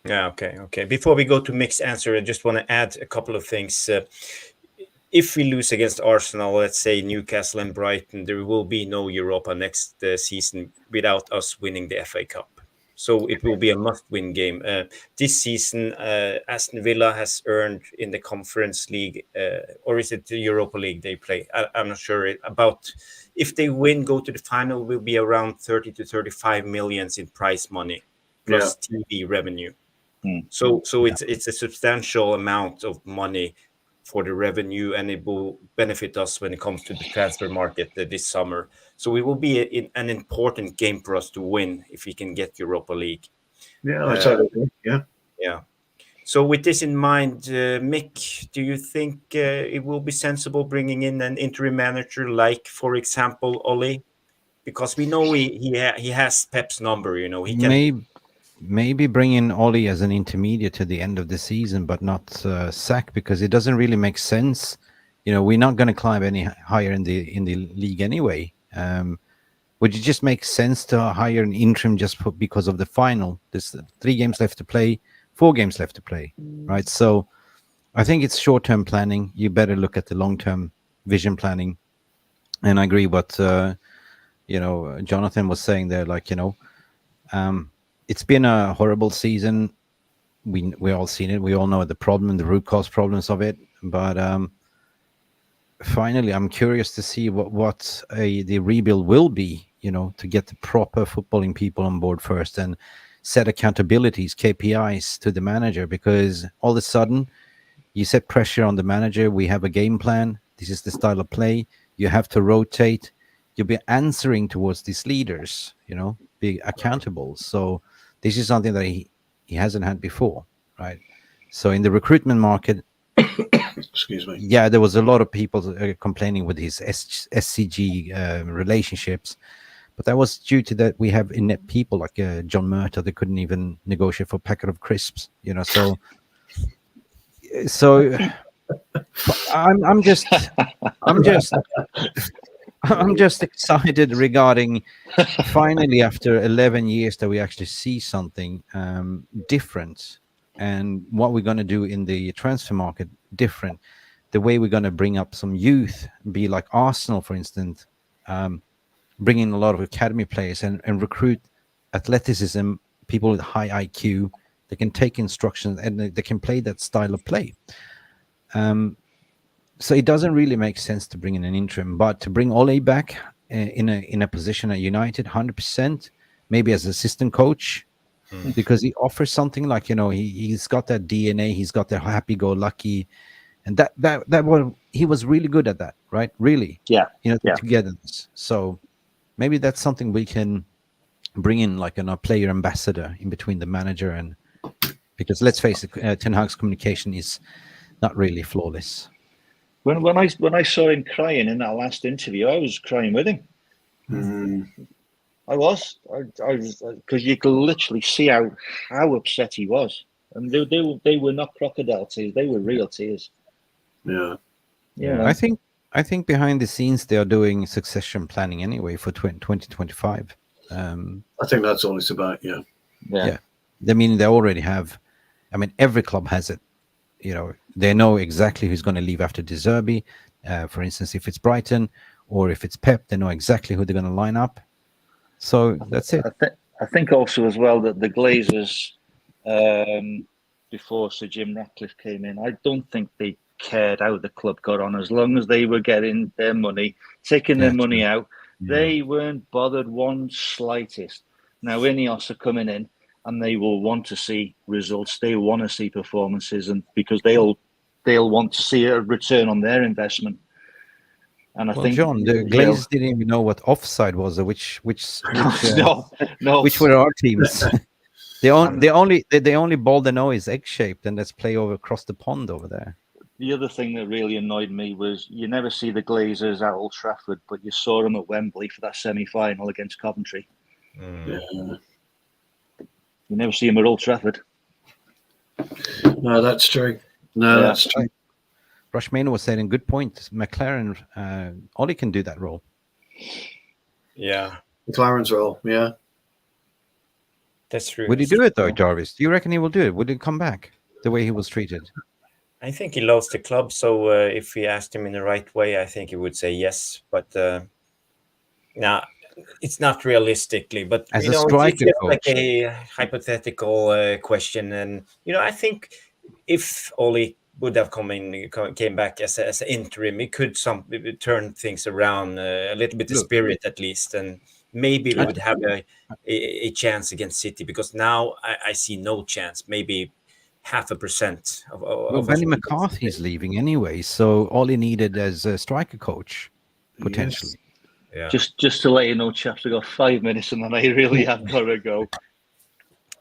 Yeah, okay. Before we go to Mick's answer, I just want to add a couple of things. If we lose against Arsenal, let's say Newcastle and Brighton, there will be no Europa next season without us winning the FA Cup. So it will be a must-win game. This season, Aston Villa has earned in the Conference League, or is it the Europa League they play? I'm not sure. If they win, go to the final, will be around 30 to 35 millions in prize money plus TV revenue. So it's a substantial amount of money for the revenue, and it will benefit us when it comes to the transfer market this summer. So it will be an important game for us to win if we can get Europa League. Yeah, I totally agree. Yeah. So with this in mind, Mick, do you think it will be sensible bringing in an interim manager like, for example, Ollie? Because we know he has Pep's number. He can maybe bring in Ollie as an intermediate to the end of the season, but not sack, because it doesn't really make sense. We're not going to climb any higher in the league anyway. Would it just make sense to hire an interim just because of the final? There's 3 games left to play, 4 games left to play, right? So I think it's short-term planning. You better look at the long-term vision planning. And I agree what Jonathan was saying there. It's been a horrible season. We all seen it. We all know the root cause problems of it. But finally, I'm curious to see what the rebuild will be. To get the proper footballing people on board first and set accountabilities, KPIs to the manager. Because all of a sudden, you set pressure on the manager. We have a game plan. This is the style of play. You have to rotate. You'll be answering towards these leaders. Be accountable. So this is something that he hasn't had before, right? So in the recruitment market, Excuse me. Yeah, there was a lot of people complaining with his SCG relationships, but that was due to that we have inept people like John Murtaugh that couldn't even negotiate for a packet of crisps, you know. So I'm just I'm just excited regarding finally after 11 years that we actually see something different, and what we're going to do in the transfer market different. The way we're going to bring up some youth, be like Arsenal, for instance, bring in a lot of academy players and recruit athleticism, people with high IQ. They can take instructions and they can play that style of play. So it doesn't really make sense to bring in an interim, but to bring Ole back in a position at United, 100%, maybe as assistant coach, because he offers something like, you know, he's got that DNA, he's got that happy-go-lucky, and that one, he was really good at that, right? Really, Yeah, you know, yeah. togetherness. So maybe that's something we can bring in, like a player ambassador in between the manager and, because let's face it, Ten Hag's communication is not really flawless. When I saw him crying in that last interview, I was crying with him. I was because you could literally see how upset he was, and they were not crocodile tears; they were real tears. Yeah. Yeah, I think behind the scenes they are doing succession planning anyway for 2025. I think that's all it's about. Yeah. Yeah. I mean, they already have. I mean, every club has it. You know, they know exactly who's going to leave after De Zerbi. For instance, if it's Brighton or if it's Pep, they know exactly who they're going to line up. So that's it. I think also as well that the Glazers, before Sir Jim Rattcliffe came in, I don't think they cared how the club got on as long as they were getting their money, taking their money out. They weren't bothered one slightest. Now INEOS are coming in, and they will want to see results. They want to see performances, and because they'll want to see a return on their investment. And I think, John, the Glazers didn't even know what offside was, or which no, which were our teams. they only ball they know is egg shaped, and let's play over across the pond over there. The other thing that really annoyed me was you never see the Glazers at Old Trafford, but you saw them at Wembley for that semi-final against Coventry. Yeah. You never see him at Old Trafford. No, that's true. That's true. Rushmana was saying, good point. McLaren, Ollie can do that role. Yeah. McLaren's role, yeah. That's true. Would he do it though, Jarvis? Do you reckon he will do it? Would he come back the way he was treated? I think he loves the club, so if we asked him in the right way, I think he would say yes. But now it's not realistically. But as you a know, striker it's coach, like a hypothetical question, and you know, I think if Oli would have came back as an interim, it could turn things around a little bit, the spirit at least, and maybe we would have a chance against City, because now I see no chance. Maybe 0.5% of Benny McCarthy's leaving anyway, so all he needed as a striker coach, potentially. Yeah. Just to let you know, chaps, I've got 5 minutes and then I really have got to go.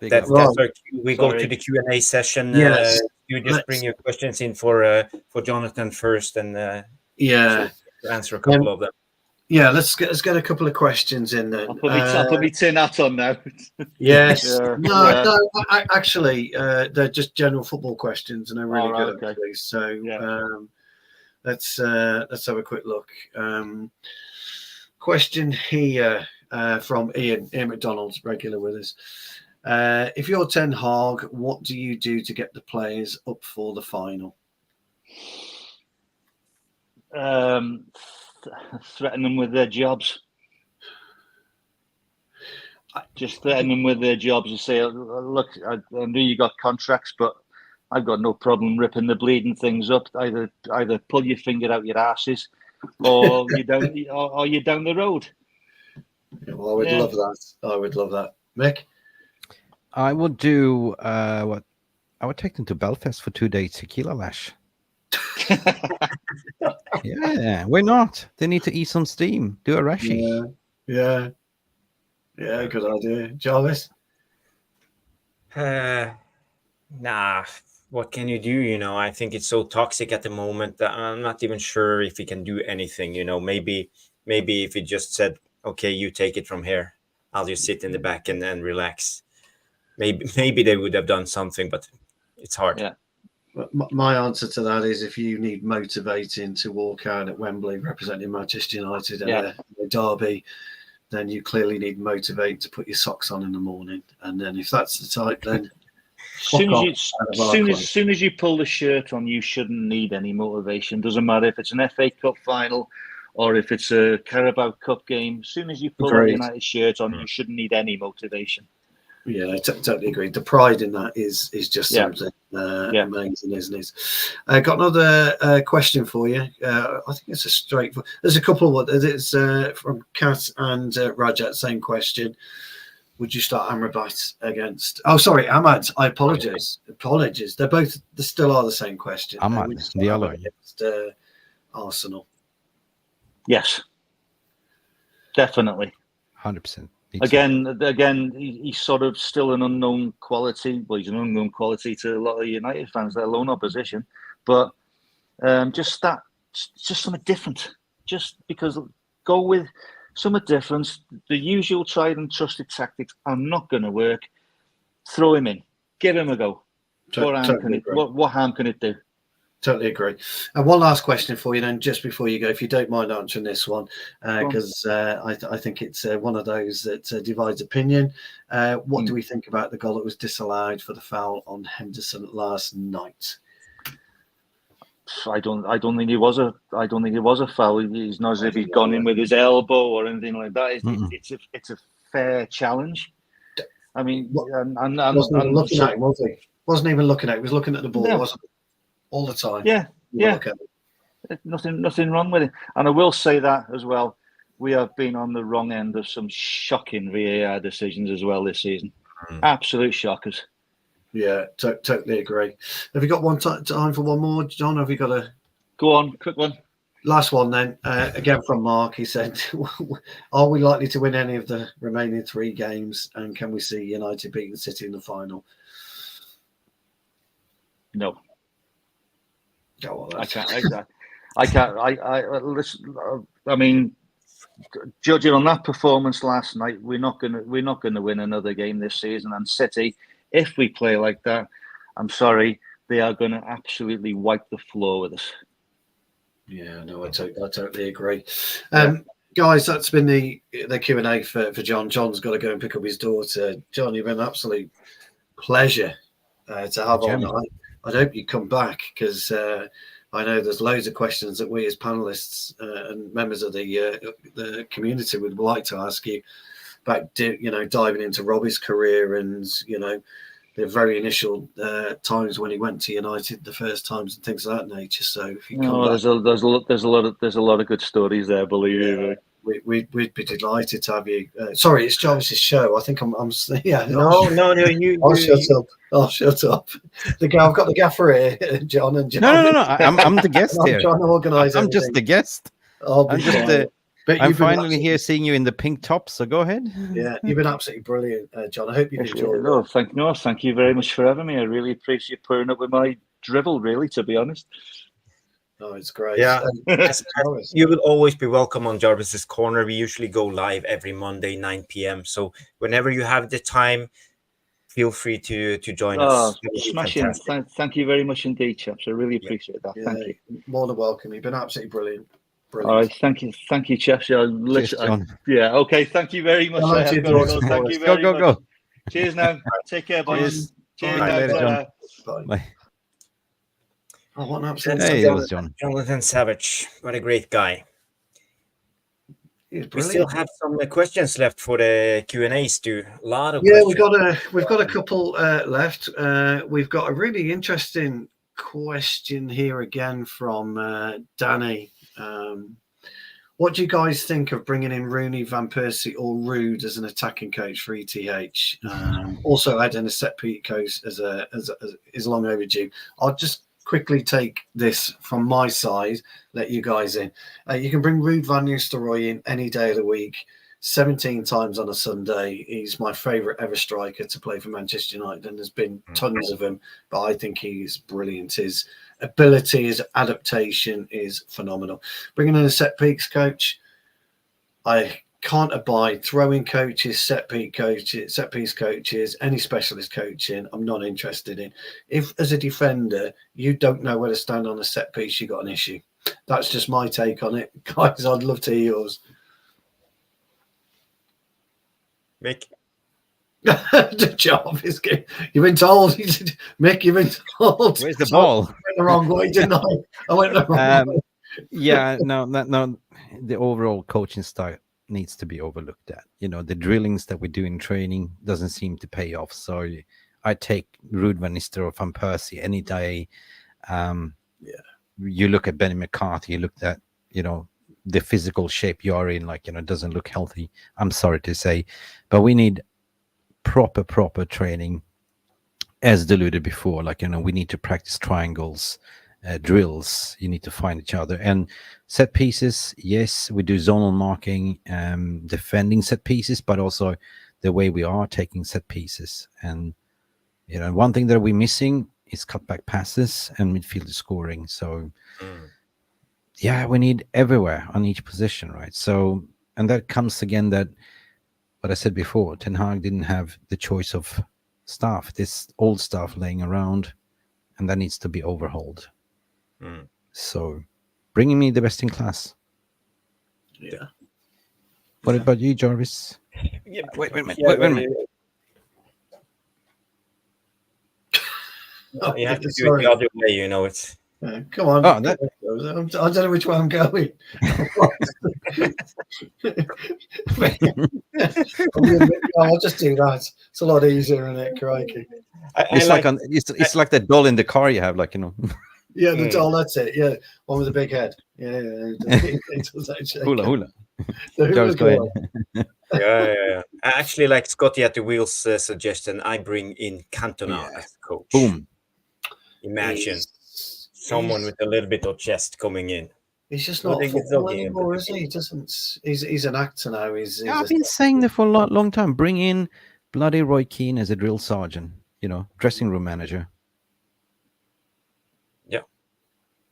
That's our cue. We go to the Q&A session. Yes. You just bring your questions in for Jonathan first, and so answer a couple of them. Yeah, let's get a couple of questions in then. I'll put my tin hat on now. Yes. No, actually, they're just general football questions, and they're really good. Okay. Actually. So let's have a quick look. Question here from Ian McDonald's, regular with us. If you're Ten Hag, what do you do to get the players up for the final? Threaten them with their jobs. Just threaten them with their jobs. You say, look, I know you got contracts, but I've got no problem ripping the bleeding things up. Either pull your finger out your asses, or you're down the road. Well, I would love that. I would love that. Mick? I would do what? I would take them to Belfast for 2 days tequila lash. Yeah, why not? They need to eat some steam. Do a rashy. Yeah, good idea. Jarvis? Nah, what can you do? I think it's so toxic at the moment that I'm not even sure if he can do anything. Maybe if he just said, "Okay, you take it from here. I'll just sit in the back and relax." Maybe they would have done something, but it's hard. Yeah. My answer to that is, if you need motivating to walk out at Wembley representing Manchester United in a derby, then you clearly need motivating to put your socks on in the morning. And then if that's the type, then soon as you pull the shirt on, you shouldn't need any motivation. Doesn't matter if it's an FA Cup final or if it's a Carabao Cup game. As soon as you pull the United shirt on, you shouldn't need any motivation. Yeah, I totally agree. The pride in that is just something amazing, isn't it? Got another question for you. I think it's a straightforward. There's a couple of it's from Kat and Rajat. Same question. Would you start Amrabat against? Oh, sorry, Ahmad. I apologize. They still are the same question. Ahmad, the other against Arsenal. Yes, definitely, 100%. Again, he's sort of still an unknown quality. Well, he's an unknown quality to a lot of United fans, let alone opposition. But just something different. Just because go with something different. The usual tried and trusted tactics are not going to work. Throw him in. Give him a go. What harm can it do? Totally agree. And one last question for you then, just before you go, if you don't mind answering this one, because I think it's one of those that divides opinion. What do we think about the goal that was disallowed for the foul on Henderson last night? I don't think it was a foul. It's not as if he's gone in with his elbow or anything like that. It's a fair challenge. I mean, wasn't even looking at him, was he? Wasn't even looking at him. He was looking at the ball, wasn't he? All the time. Yeah. Nothing wrong with it. And I will say that as well. We have been on the wrong end of some shocking VAR decisions as well this season. Absolute shockers. Yeah, totally agree. Have you got time for one more, John? Have you got a... Go on, quick one. Last one then. Again from Mark. He said, are we likely to win any of the remaining 3 games? And can we see United beating City in the final? No. Oh, well, I can't. Listen, I mean, judging on that performance last night, we're not gonna win another game this season. And City, if we play like that, I'm sorry, they are going to absolutely wipe the floor with us. Yeah, no, I totally agree. Guys, that's been the Q&A for John. John's got to go and pick up his daughter. John, you've been an absolute pleasure to have on. I hope you come back, because I know there's loads of questions that we as panelists and members of the community would like to ask you about, diving into Robbie's career and, the very initial times when he went to United, the first times and things of that nature. So if you come back, there's a lot of good stories there, believe me. We'd be delighted to have you. Sorry, it's Jarvis's show. I think I'm yeah. No, I'll shut up. I've got the gaffer here, John and John. No. I'm the guest here. I'm trying to organise. I'm just the guest. I'm finally here seeing you in the pink top, so go ahead. Yeah, you've been absolutely brilliant, John. I hope you've enjoyed it. Thank you very much for having me. I really appreciate putting up with my drivel, really, to be honest. Oh, it's great. Yeah, you will always be welcome on Jarvis's Corner. We usually go live every Monday, 9 p.m. So whenever you have the time, feel free to join us. Smashing. Thank you very much indeed, chaps. I really appreciate that. Thank you. More than welcome. You've been absolutely brilliant. All right, thank you, chaps. Okay, thank you very much. Thank you very much. Go. Cheers now. Take care, boys. Cheers later, John. Bye. Oh, what an absolute Jonathan Savage. What a great guy. We still have some questions left for the Q&As too. A lot of questions. We've got a couple left. We've got a really interesting question here again from Danny. What do you guys think of bringing in Rooney, Van Persie, or Rude as an attacking coach for ETH? Also adding a set piece coach is long overdue. I'll just quickly take this from my side, let you guys in. You can bring Ruud van Nistelrooy in any day of the week. 17 times on a Sunday. He's my favourite ever striker to play for Manchester United, and there's been tons of him, but I think he's brilliant. His ability, his adaptation is phenomenal. Bringing in a set piece coach, I can't abide throwing coaches, set piece coaches, any specialist coaching. I'm not interested in. If as a defender you don't know where to stand on a set piece, you got an issue. That's just my take on it, guys. I'd love to hear yours. Mick. The job is good. You've been told, Mick. You've been told. Where's the ball? I went the wrong way, didn't I? I went the wrong way. Yeah, no. The overall coaching style needs to be overlooked at. You know, the drillings that we do in training doesn't seem to pay off. So I take Ruud van Nistelrooy or Van Persie any day. You look at Benny McCarthy, you look at, you know, the physical shape you're in, like, you know, doesn't look healthy. I'm sorry to say, but we need proper training, as alluded before. Like, you know, we need to practice triangles, drills. You need to find each other. And set pieces, yes, we do zonal marking, defending set pieces, but also the way we are taking set pieces. And, you know, one thing that we're missing is cutback passes and midfielder scoring. So yeah, we need everywhere on each position, right? So, and that comes again that what I said before, Ten Hag didn't have the choice of staff, this old staff laying around, and that needs to be overhauled. So bringing me the best in class. Yeah. What about you, Jarvis? Yeah, Wait a minute. yeah, Wait a minute. You have to do it the other way, you know. It's Come on. Oh, I don't know which way I'm going. I'll just do that. It's a lot easier, isn't it? Crikey. It's it's like that doll in the car you have, like, you know. Yeah, the doll, that's it. Yeah, one with a big head. Yeah. It does actually. Hula. The Jarvis, go hula ahead. yeah. I actually, like Scotty at the Wheels suggestion, I bring in Cantona as coach. Boom. Imagine someone with a little bit of chest coming in. He's just not football anymore, is he? He doesn't. He's an actor now. I've been saying that for a long time. Bring in bloody Roy Keane as a drill sergeant, you know, dressing room manager. Yeah,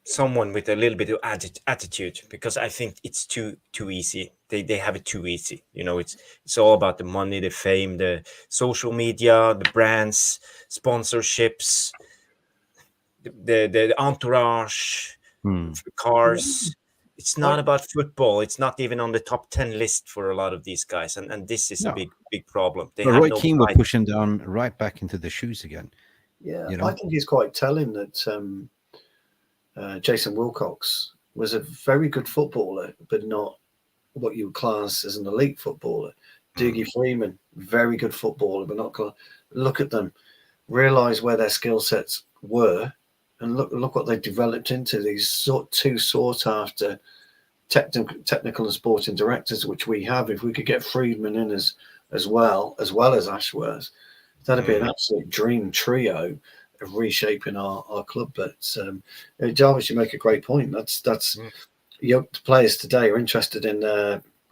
someone with a little bit of attitude, because I think it's too easy. They have it too easy. You know, it's all about the money, the fame, the social media, the brands, sponsorships, the entourage, cars. It's not about football. It's not even on the top 10 list for a lot of these guys, and this is a big problem. Roy Keane will push him down right back into the shoes again. Yeah, you know? I think it's quite telling that Jason Wilcox was a very good footballer, but not what you would class as an elite footballer. Dougie Freeman, very good footballer, but not. Look at them, realize where their skill sets were, and look what they developed into. These two sought after technical and sporting directors, which we have. If we could get Freedman in as well as Ashworth, that'd be an absolute dream trio of reshaping our club. But Jarvis, you make a great point. That's young players today are interested in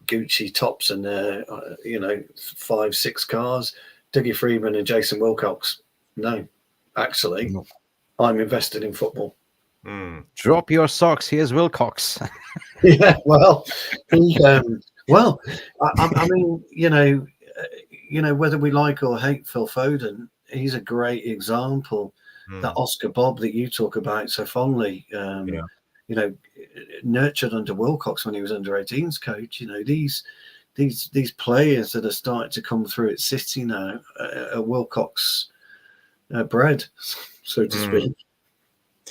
Gucci tops and 5-6 cars. Dougie Freeman and Jason Wilcox, no, actually, no. I'm invested in football. Drop your socks. Here's Wilcox. Yeah, well, I mean, whether we like or hate Phil Foden, he's a great example. That Oscar Bob that you talk about so fondly, nurtured under Wilcox when he was under 18s coach. You know, these players that are starting to come through at City now are Wilcox bred, so to speak.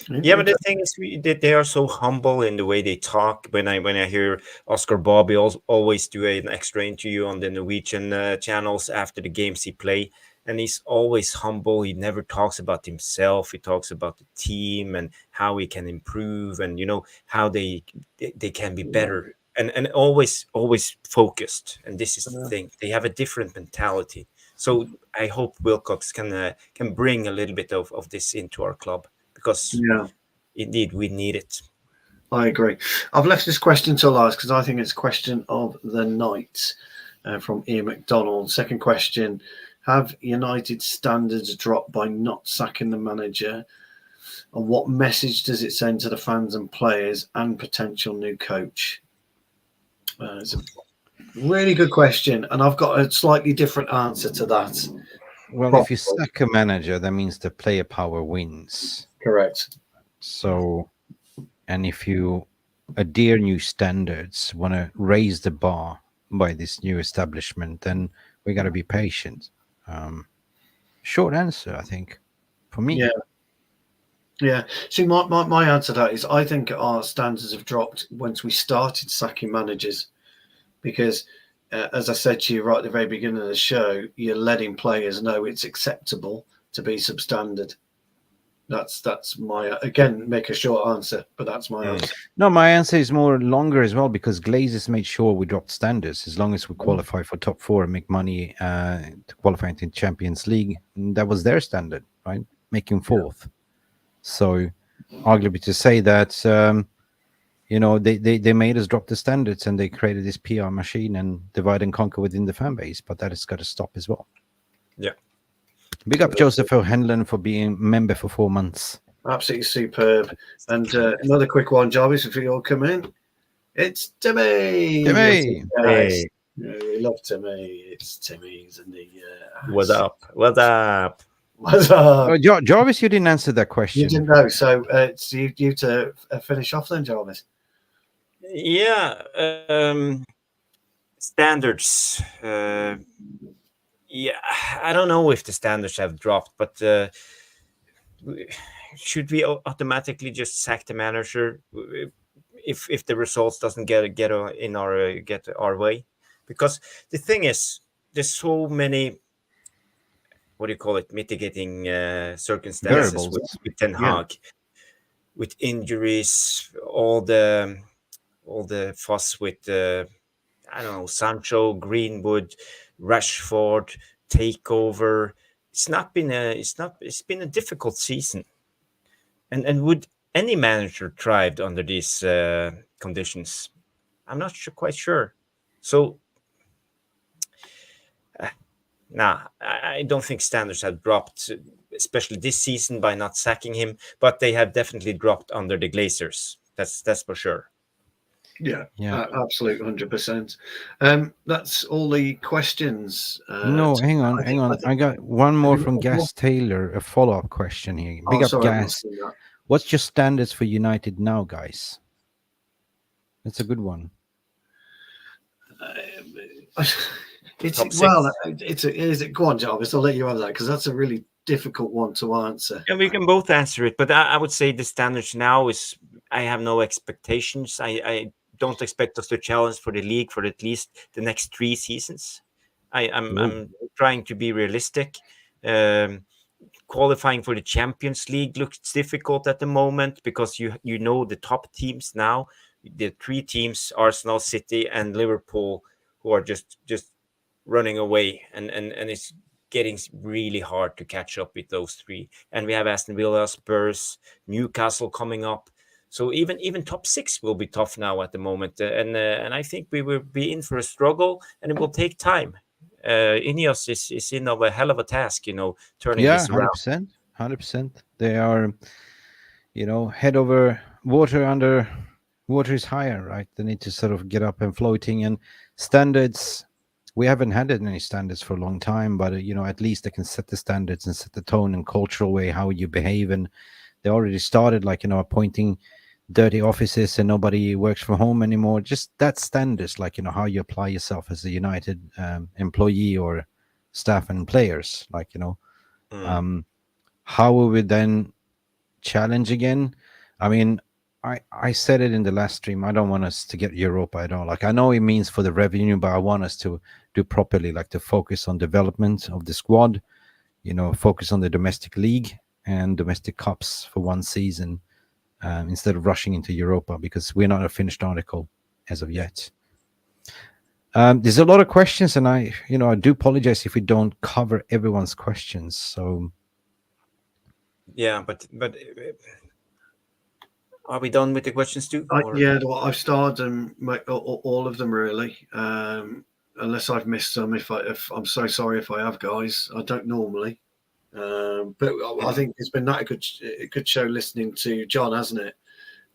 Yeah, but the thing is, they are so humble in the way they talk. When I hear Oscar Bobby always do an extra interview on the Norwegian channels after the games he play, and he's always humble. He never talks about himself. He talks about the team and how he can improve, and how they can be better, and always focused. And this is the thing; they have a different mentality. So I hope Wilcox can bring a little bit of this into our club. Because indeed we need it. I agree. I've left this question till last because I think it's question of the night. from Ian McDonald. Second question: have United standards dropped by not sacking the manager? And what message does it send to the fans and players and potential new coach? It's a really good question, and I've got a slightly different answer to that. Well, if you sack a manager, that means the player power wins. Correct. So, and if you adhere new standards, want to raise the bar by this new establishment, then we got to be patient. Short answer, I think, for me. Yeah. See, my answer to that is I think our standards have dropped once we started sacking managers, because as I said to you right at the very beginning of the show, you're letting players know it's acceptable to be substandard. That's my, again, make a short answer, but that's my answer. No, my answer is more longer as well, because Glazers made sure we dropped standards. As long as we qualify for top 4 and make money to qualify into Champions League, that was their standard, right? Making 4th. So, arguably to say that, they made us drop the standards, and they created this PR machine and divide and conquer within the fan base. But that has got to stop as well. Yeah. Big up Joseph O'Hanlon for being member for 4 months. Absolutely superb. And another quick one, Jarvis, if you all come in. It's Timmy. Timmy. Hey. Yeah, we love Timmy. It's Timmy's in the What up? What up? What's up? Jarvis, you didn't answer that question. You didn't know, so it's you to finish off then, Jarvis. Yeah. Standards. Yeah, I don't know if the standards have dropped, but should we automatically just sack the manager if the results doesn't get our way? Because the thing is, there's so many, what do you call it, mitigating circumstances with Ten Hag, with injuries, all the fuss with I don't know, Sancho, Greenwood, Rashford, takeover. It's been a difficult season. And would any manager thrive under these conditions? I'm not quite sure. So, I don't think standards have dropped, especially this season, by not sacking him. But they have definitely dropped under the Glazers. That's for sure. Yeah, absolute 100%. That's all the questions. No, hang on. I got one more from Gas Taylor, a follow-up question here. Big up, Gas. What's your standards for United now, guys? That's a good one. Go on, Jarvis. I'll let you have that, because that's a really difficult one to answer. And we can both answer it, but I would say the standards now is, I have no expectations. I don't expect us to challenge for the league for at least the next 3 seasons. I'm trying to be realistic. Qualifying for the Champions League looks difficult at the moment, because you know the top teams now, the 3 teams, Arsenal, City, and Liverpool, who are just running away, and it's getting really hard to catch up with those 3. And we have Aston Villa, Spurs, Newcastle coming up. So even top 6 will be tough now at the moment, and I think we will be in for a struggle, and it will take time. INEOS is in of a hell of a task, turning this around. 100%. They are, head over water, under water is higher, right? They need to sort of get up and floating. And standards, we haven't had any standards for a long time, but at least they can set the standards and set the tone and cultural way how you behave. And they already started, appointing dirty offices and nobody works from home anymore. Just that standards, how you apply yourself as a United employee or staff and players, how will we then challenge again? I mean, I said it in the last stream, I don't want us to get Europa at all. I know it means for the revenue, but I want us to do properly, to focus on development of the squad, focus on the domestic league and domestic cups for 1 season, instead of rushing into Europa, because we're not a finished article as of yet. There's a lot of questions, and I do apologize if we don't cover everyone's questions. So, yeah, but are we done with the questions too? Yeah, well, I've started them, all of them really. unless I've missed some. If I'm so sorry if I have, guys. I don't normally, but I think it's been that a good show listening to John, hasn't it?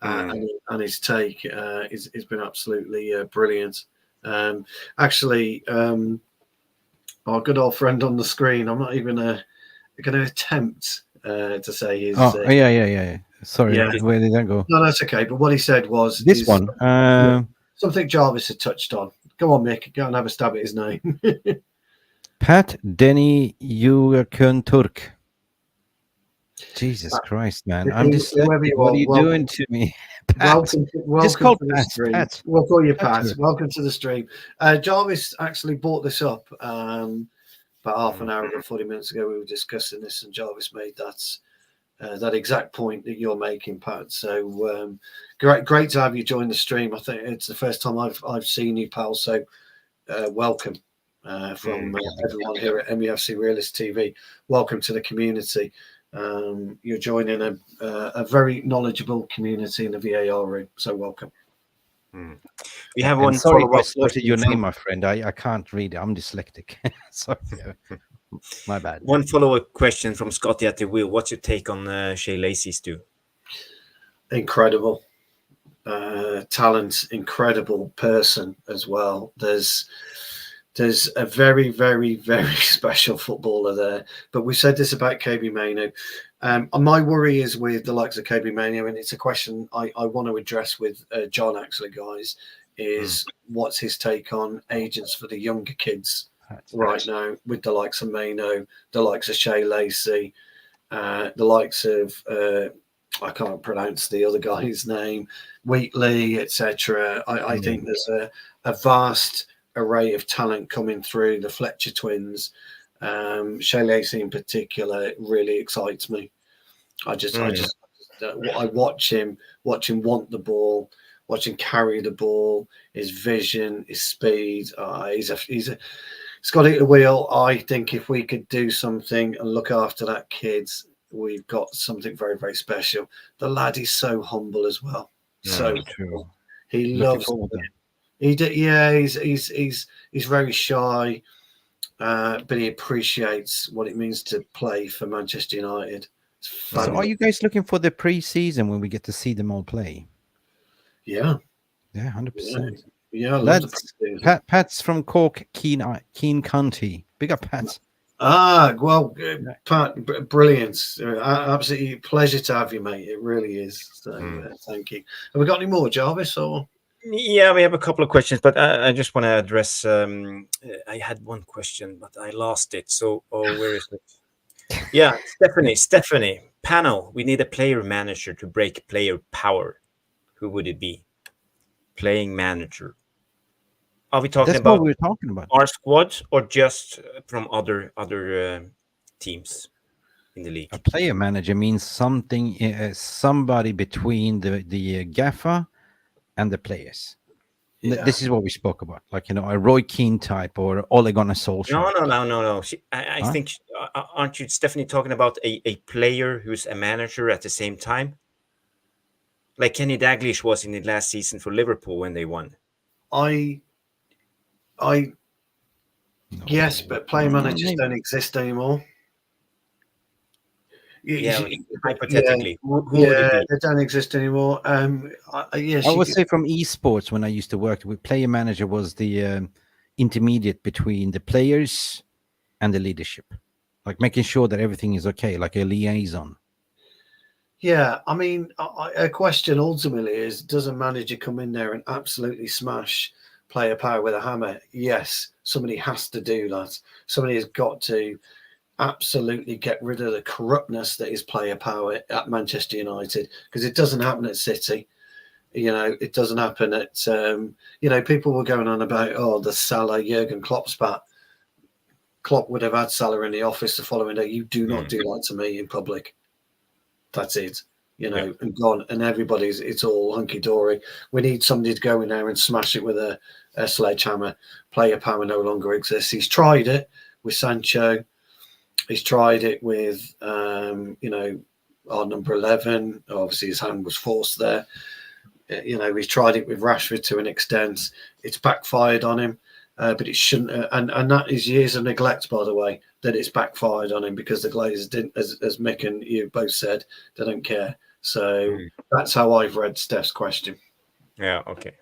And his take has been absolutely brilliant. Actually, our good old friend on the screen. I'm not even going to attempt to say his. Yeah. Sorry, Yeah. where did that go? No, that's okay. But what he said was This one. Something Jarvis had touched on. Go on, Mick. Go and have a stab at his name. Pat Denny Jürgen Turk. Jesus Christ, man! I'm just. What are you doing to me? Welcome just call to the Pat. stream. Pat. We'll call you Pat. Welcome to the stream. Jarvis actually brought this up about half an hour ago, 40 minutes ago. We were discussing this, and Jarvis made that exact point that you're making, Pat. So great to have you join the stream. I think it's the first time I've seen you, pal. So welcome from everyone here at MUFC Realist TV. Welcome to the community. You're joining a very knowledgeable community in the VAR room, so welcome. We have one sorry if I follow-up slaughtered your name, my friend. I can't read it. I'm dyslexic. Sorry. My bad. One follow-up question from Scotty at the wheel. What's your take on Shay Lacey's do? Incredible talent, incredible person as well. There's a very, very, very special footballer there. But we said this about KB Manu. My worry is with the likes of KB Manu, and it's a question I want to address with John, actually, guys, is what's his take on agents for the younger kids now with the likes of Manu, the likes of Shay Lacey, the likes of, I can't pronounce the other guy's name, Wheatley, etc. I think there's a vast array of talent coming through. The Fletcher twins, Shay Lacey in particular, really excites me. I watch him want the ball, watch him carry the ball, his vision, his speed. He's got it at the wheel. I think if we could do something and look after that kid, we've got something very, very special. The lad is so humble as well. So true. He loves it. He did, yeah. He's very shy, but he appreciates what it means to play for Manchester United. So, are you guys looking for the pre-season when we get to see them all play? Yeah, 100%. Yeah, Pat's from Cork, Keene County. Big up, Pat. Well, Pat, brilliant. Absolutely pleasure to have you, mate. It really is. So, thank you. Have we got any more, Jarvis? Or yeah, we have a couple of questions, but I just want to address. I had one question, but I lost it. So, where is it? Yeah, Stephanie, panel. We need a player manager to break player power. Who would it be? Playing manager. Are we talking about? What we're talking about. Our squad, or just from other teams in the league? A player manager means something, somebody between the gaffer and the players. Yeah. This is what we spoke about, like, a Roy Keane type or Ole Gunnar Solskjaer. No. I think, aren't you, Stephanie, talking about a player who's a manager at the same time? Like Kenny Dalglish was in the last season for Liverpool when they won. Yes, but player managers don't exist anymore. Hypothetically, who would it be? They don't exist anymore. I would say from esports, when I used to work with, player manager was the intermediate between the players and the leadership, like making sure that everything is okay, like a liaison. Yeah, I mean, a question ultimately is: does a manager come in there and absolutely smash player power with a hammer? Yes, somebody has to do that. Somebody has got to absolutely get rid of the corruptness that is player power at Manchester United, because it doesn't happen at City. It doesn't happen at people were going on about the Salah Jurgen Klopp spat. Klopp would have had Salah in the office the following day. You do not do that to me in public. That's it, and gone, and it's all hunky-dory. We need somebody to go in there and smash it with a sledgehammer. Player power no longer exists. He's tried it with Sancho. He's tried it with, our number 11. Obviously, his hand was forced there. He's tried it with Rashford to an extent. It's backfired on him. but it shouldn't. And that is years of neglect, by the way, that it's backfired on him because the Glazers didn't, as Mick and you both said, they don't care. So that's how I've read Steph's question. Yeah. Okay.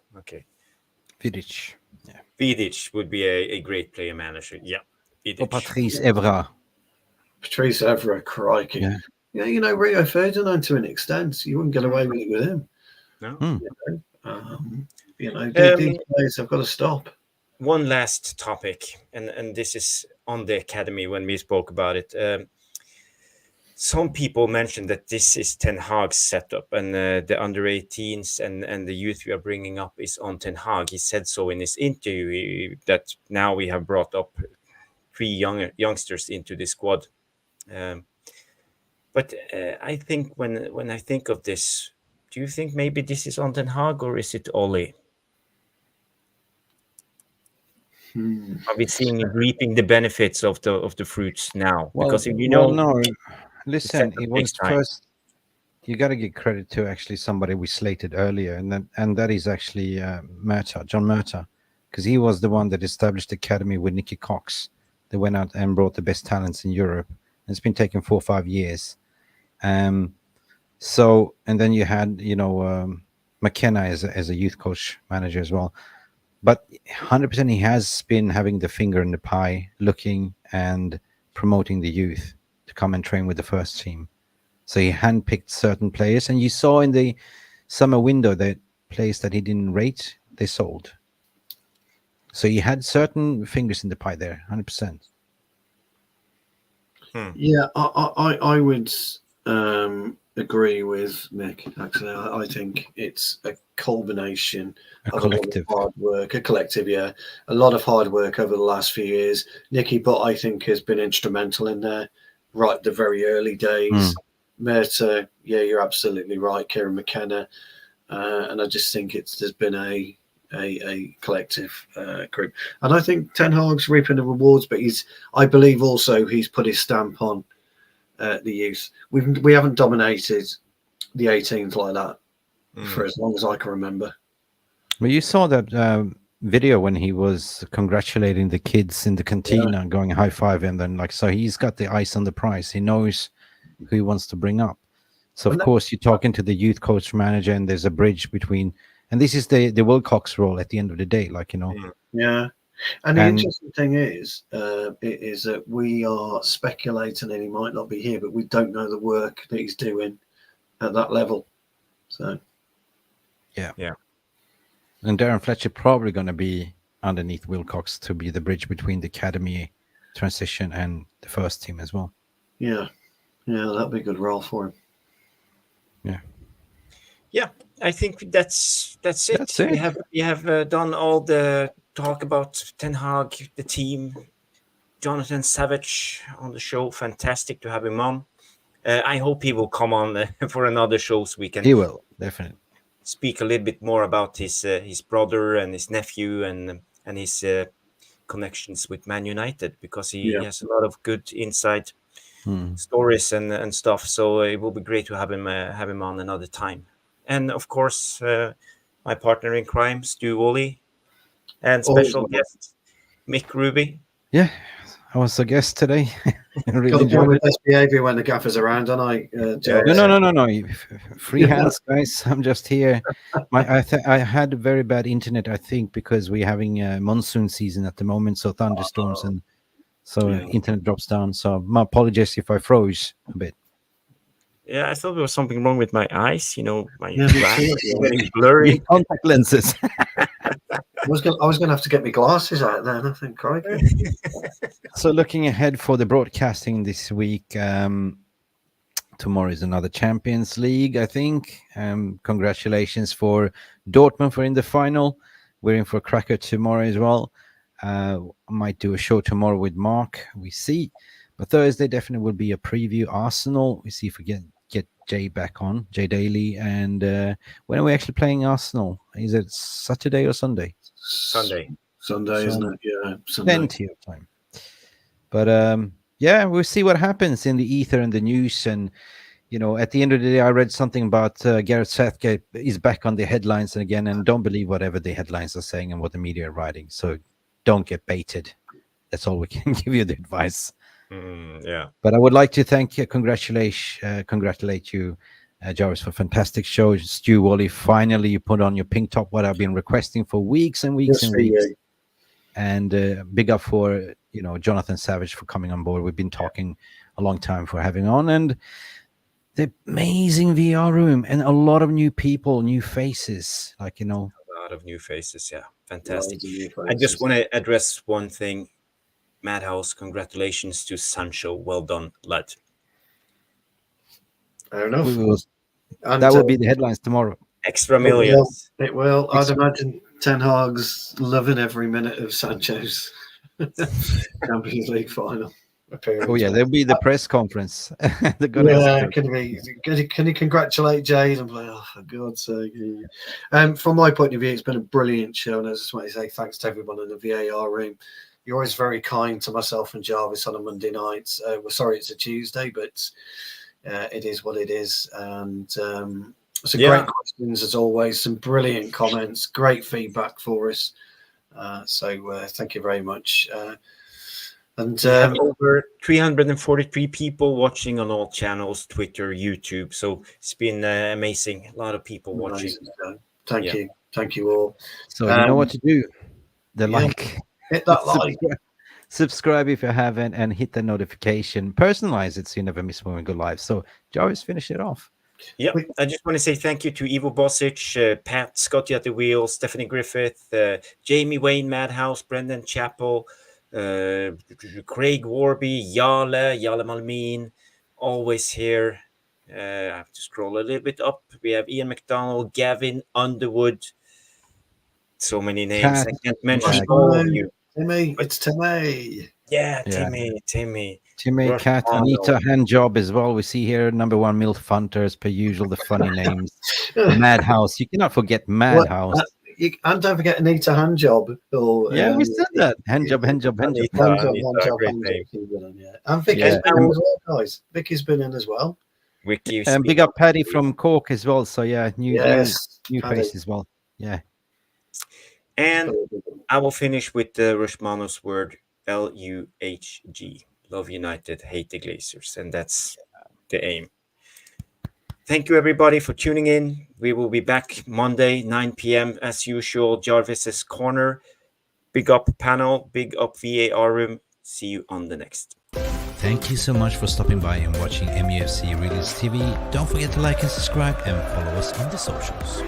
Vidic. Yeah. Vidic would be a great player manager. Yeah. Vidic. Or Patrice Evra. Patrice Evra, crikey. Yeah, you know, Rio Ferdinand to an extent. You wouldn't get away with it with him. No. These players have got to stop. One last topic, and this is on the academy when we spoke about it. Some people mentioned that this is Ten Hag's setup, and the under-18s and the youth we are bringing up is on Ten Hag. He said so in his interview that now we have brought up 3 youngsters into the squad. But I think when I think of this, do you think maybe this is on Ten Hag or is it Ole? Are we seeing reaping the benefits of the fruits now? Because if you know, no. Listen, it was first. You got to give credit to actually somebody we slated earlier, and that is actually John Murta, because he was the one that established the academy with Nicky Cox. They went out and brought the best talents in Europe. It's been taking 4 or 5 years. So, and then you had, McKenna as a youth coach manager as well. But 100% he has been having the finger in the pie, looking and promoting the youth to come and train with the first team. So he handpicked certain players, and you saw in the summer window that players that he didn't rate, they sold. So he had certain fingers in the pie there, 100%. Yeah, I would agree with Mick. Actually, I think it's a culmination of collective. A lot of hard work, a collective. Yeah, a lot of hard work over the last few years. Nicky, but I think has been instrumental in there right at the very early days. Murta, yeah, you're absolutely right. Kieran McKenna, and I just think there's been a collective group, and I think Ten Hag's reaping the rewards. But I believe also he's put his stamp on the youth. We haven't dominated the 18s like that for as long as I can remember. Well, you saw that video when he was congratulating the kids in the cantina, going high five, and then so he's got the ice on the prize. He knows who he wants to bring up. So of course you're talking to the youth coach manager, and there's a bridge between. And this is the Wilcox role at the end of the day, Yeah. And the interesting thing is that we are speculating, and he might not be here, but we don't know the work that he's doing at that level. So, yeah. And Darren Fletcher probably going to be underneath Wilcox to be the bridge between the academy transition and the first team as well. Yeah, that'd be a good role for him. Yeah, I think that's it. That's it. We have done all the talk about Ten Hag, the team. Jonathan Savage on the show. Fantastic to have him on. I hope he will come on for another show so we can. He will definitely speak a little bit more about his brother and his nephew and his connections with Man United, because he has a lot of good inside stories and stuff. So it will be great to have him on another time. And of course, my partner in crime, Stu Woolley, and special guest Mick Ruby. Yeah, I was a guest today. Really got to go with best behavior when the gaffer's around, don't I? No. Free hands, guys. I'm just here. I had very bad internet, I think, because we're having a monsoon season at the moment, so thunderstorms and so internet drops down. So my apologies if I froze a bit. Yeah, I thought there was something wrong with my eyes. My glasses getting blurry. Contact lenses. I was going to have to get my glasses out then, I think, crikey. So looking ahead for the broadcasting this week, tomorrow is another Champions League, I think. Congratulations for Dortmund for in the final. We're in for a cracker tomorrow as well. I might do a show tomorrow with Mark. We see. But Thursday definitely will be a preview. Arsenal. We see if we get Jay back on, Jay Daly. And when are we actually playing Arsenal? Is it Saturday or Sunday? Sunday, isn't it? Yeah, Sunday. Plenty of time. But we'll see what happens in the ether and the news. And at the end of the day, I read something about Gareth Southgate is back on the headlines again, and don't believe whatever the headlines are saying and what the media are writing. So don't get baited. That's all we can give you the advice. Yeah. But I would like to congratulate you, Jarvis, for a fantastic show. Stu Wally, finally you put on your pink top, what I've been requesting for weeks and weeks and weeks. And big up for Jonathan Savage for coming on board. We've been talking a long time for having on, and the amazing VR room and a lot of new people, new faces. A lot of new faces. Yeah, fantastic. I just want to address one thing. Madhouse, congratulations to Sancho. Well done, lad. Fair enough. That will be the headlines tomorrow. Extra millions. It will. I'd imagine Ten Hag's loving every minute of Sancho's Champions League final appearance. Oh yeah, there'll be the press conference. Can you congratulate Jade and play? Oh, for God's sake! From my point of view, it's been a brilliant show, and I just want to say thanks to everyone in the VAR room. You're always very kind to myself and Jarvis on a Monday night. We're sorry it's a Tuesday, but it is what it is. And some great questions as always, some brilliant comments, great feedback for us. So thank you very much. And we have over 343 people watching on all channels, Twitter, YouTube. So it's been amazing. A lot of people watching. Thank you. Thank you all. So you know what to do. Like. Hit that like. Subscribe if you haven't, and hit the notification. Personalize it so you never miss when we go live. So Jarvis, finish it off. Yeah, I just want to say thank you to Ivo Bosic, Pat, Scotty at the wheel, Stephanie Griffith, Jamie Wayne Madhouse, Brendan Chappell, Craig Warby, Yale Malmin, always here. I have to scroll a little bit up. We have Ian McDonald, Gavin Underwood. So many names. I can't mention all of you. Timmy, it's Timmy. Yeah, Timmy. Kat, Anita, handjob as well. We see here number one MILF Hunter as per usual. The funny names. Madhouse. You cannot forget Madhouse. And don't forget Anita Handjob. We said that. Handjob. And Vicky's been in as well, guys. Vicky's been in as well. And big up Paddy from Cork as well. So yeah, new face as well. Yeah. And I will finish with the Rushmanos word LUHG. Love United, hate the Glazers. And that's the aim. Thank you, everybody, for tuning in. We will be back Monday, 9 p.m. as usual. Jarvis's Corner. Big up panel. Big up VAR room. See you on the next. Thank you so much for stopping by and watching MUFC Realist TV. Don't forget to like and subscribe and follow us on the socials.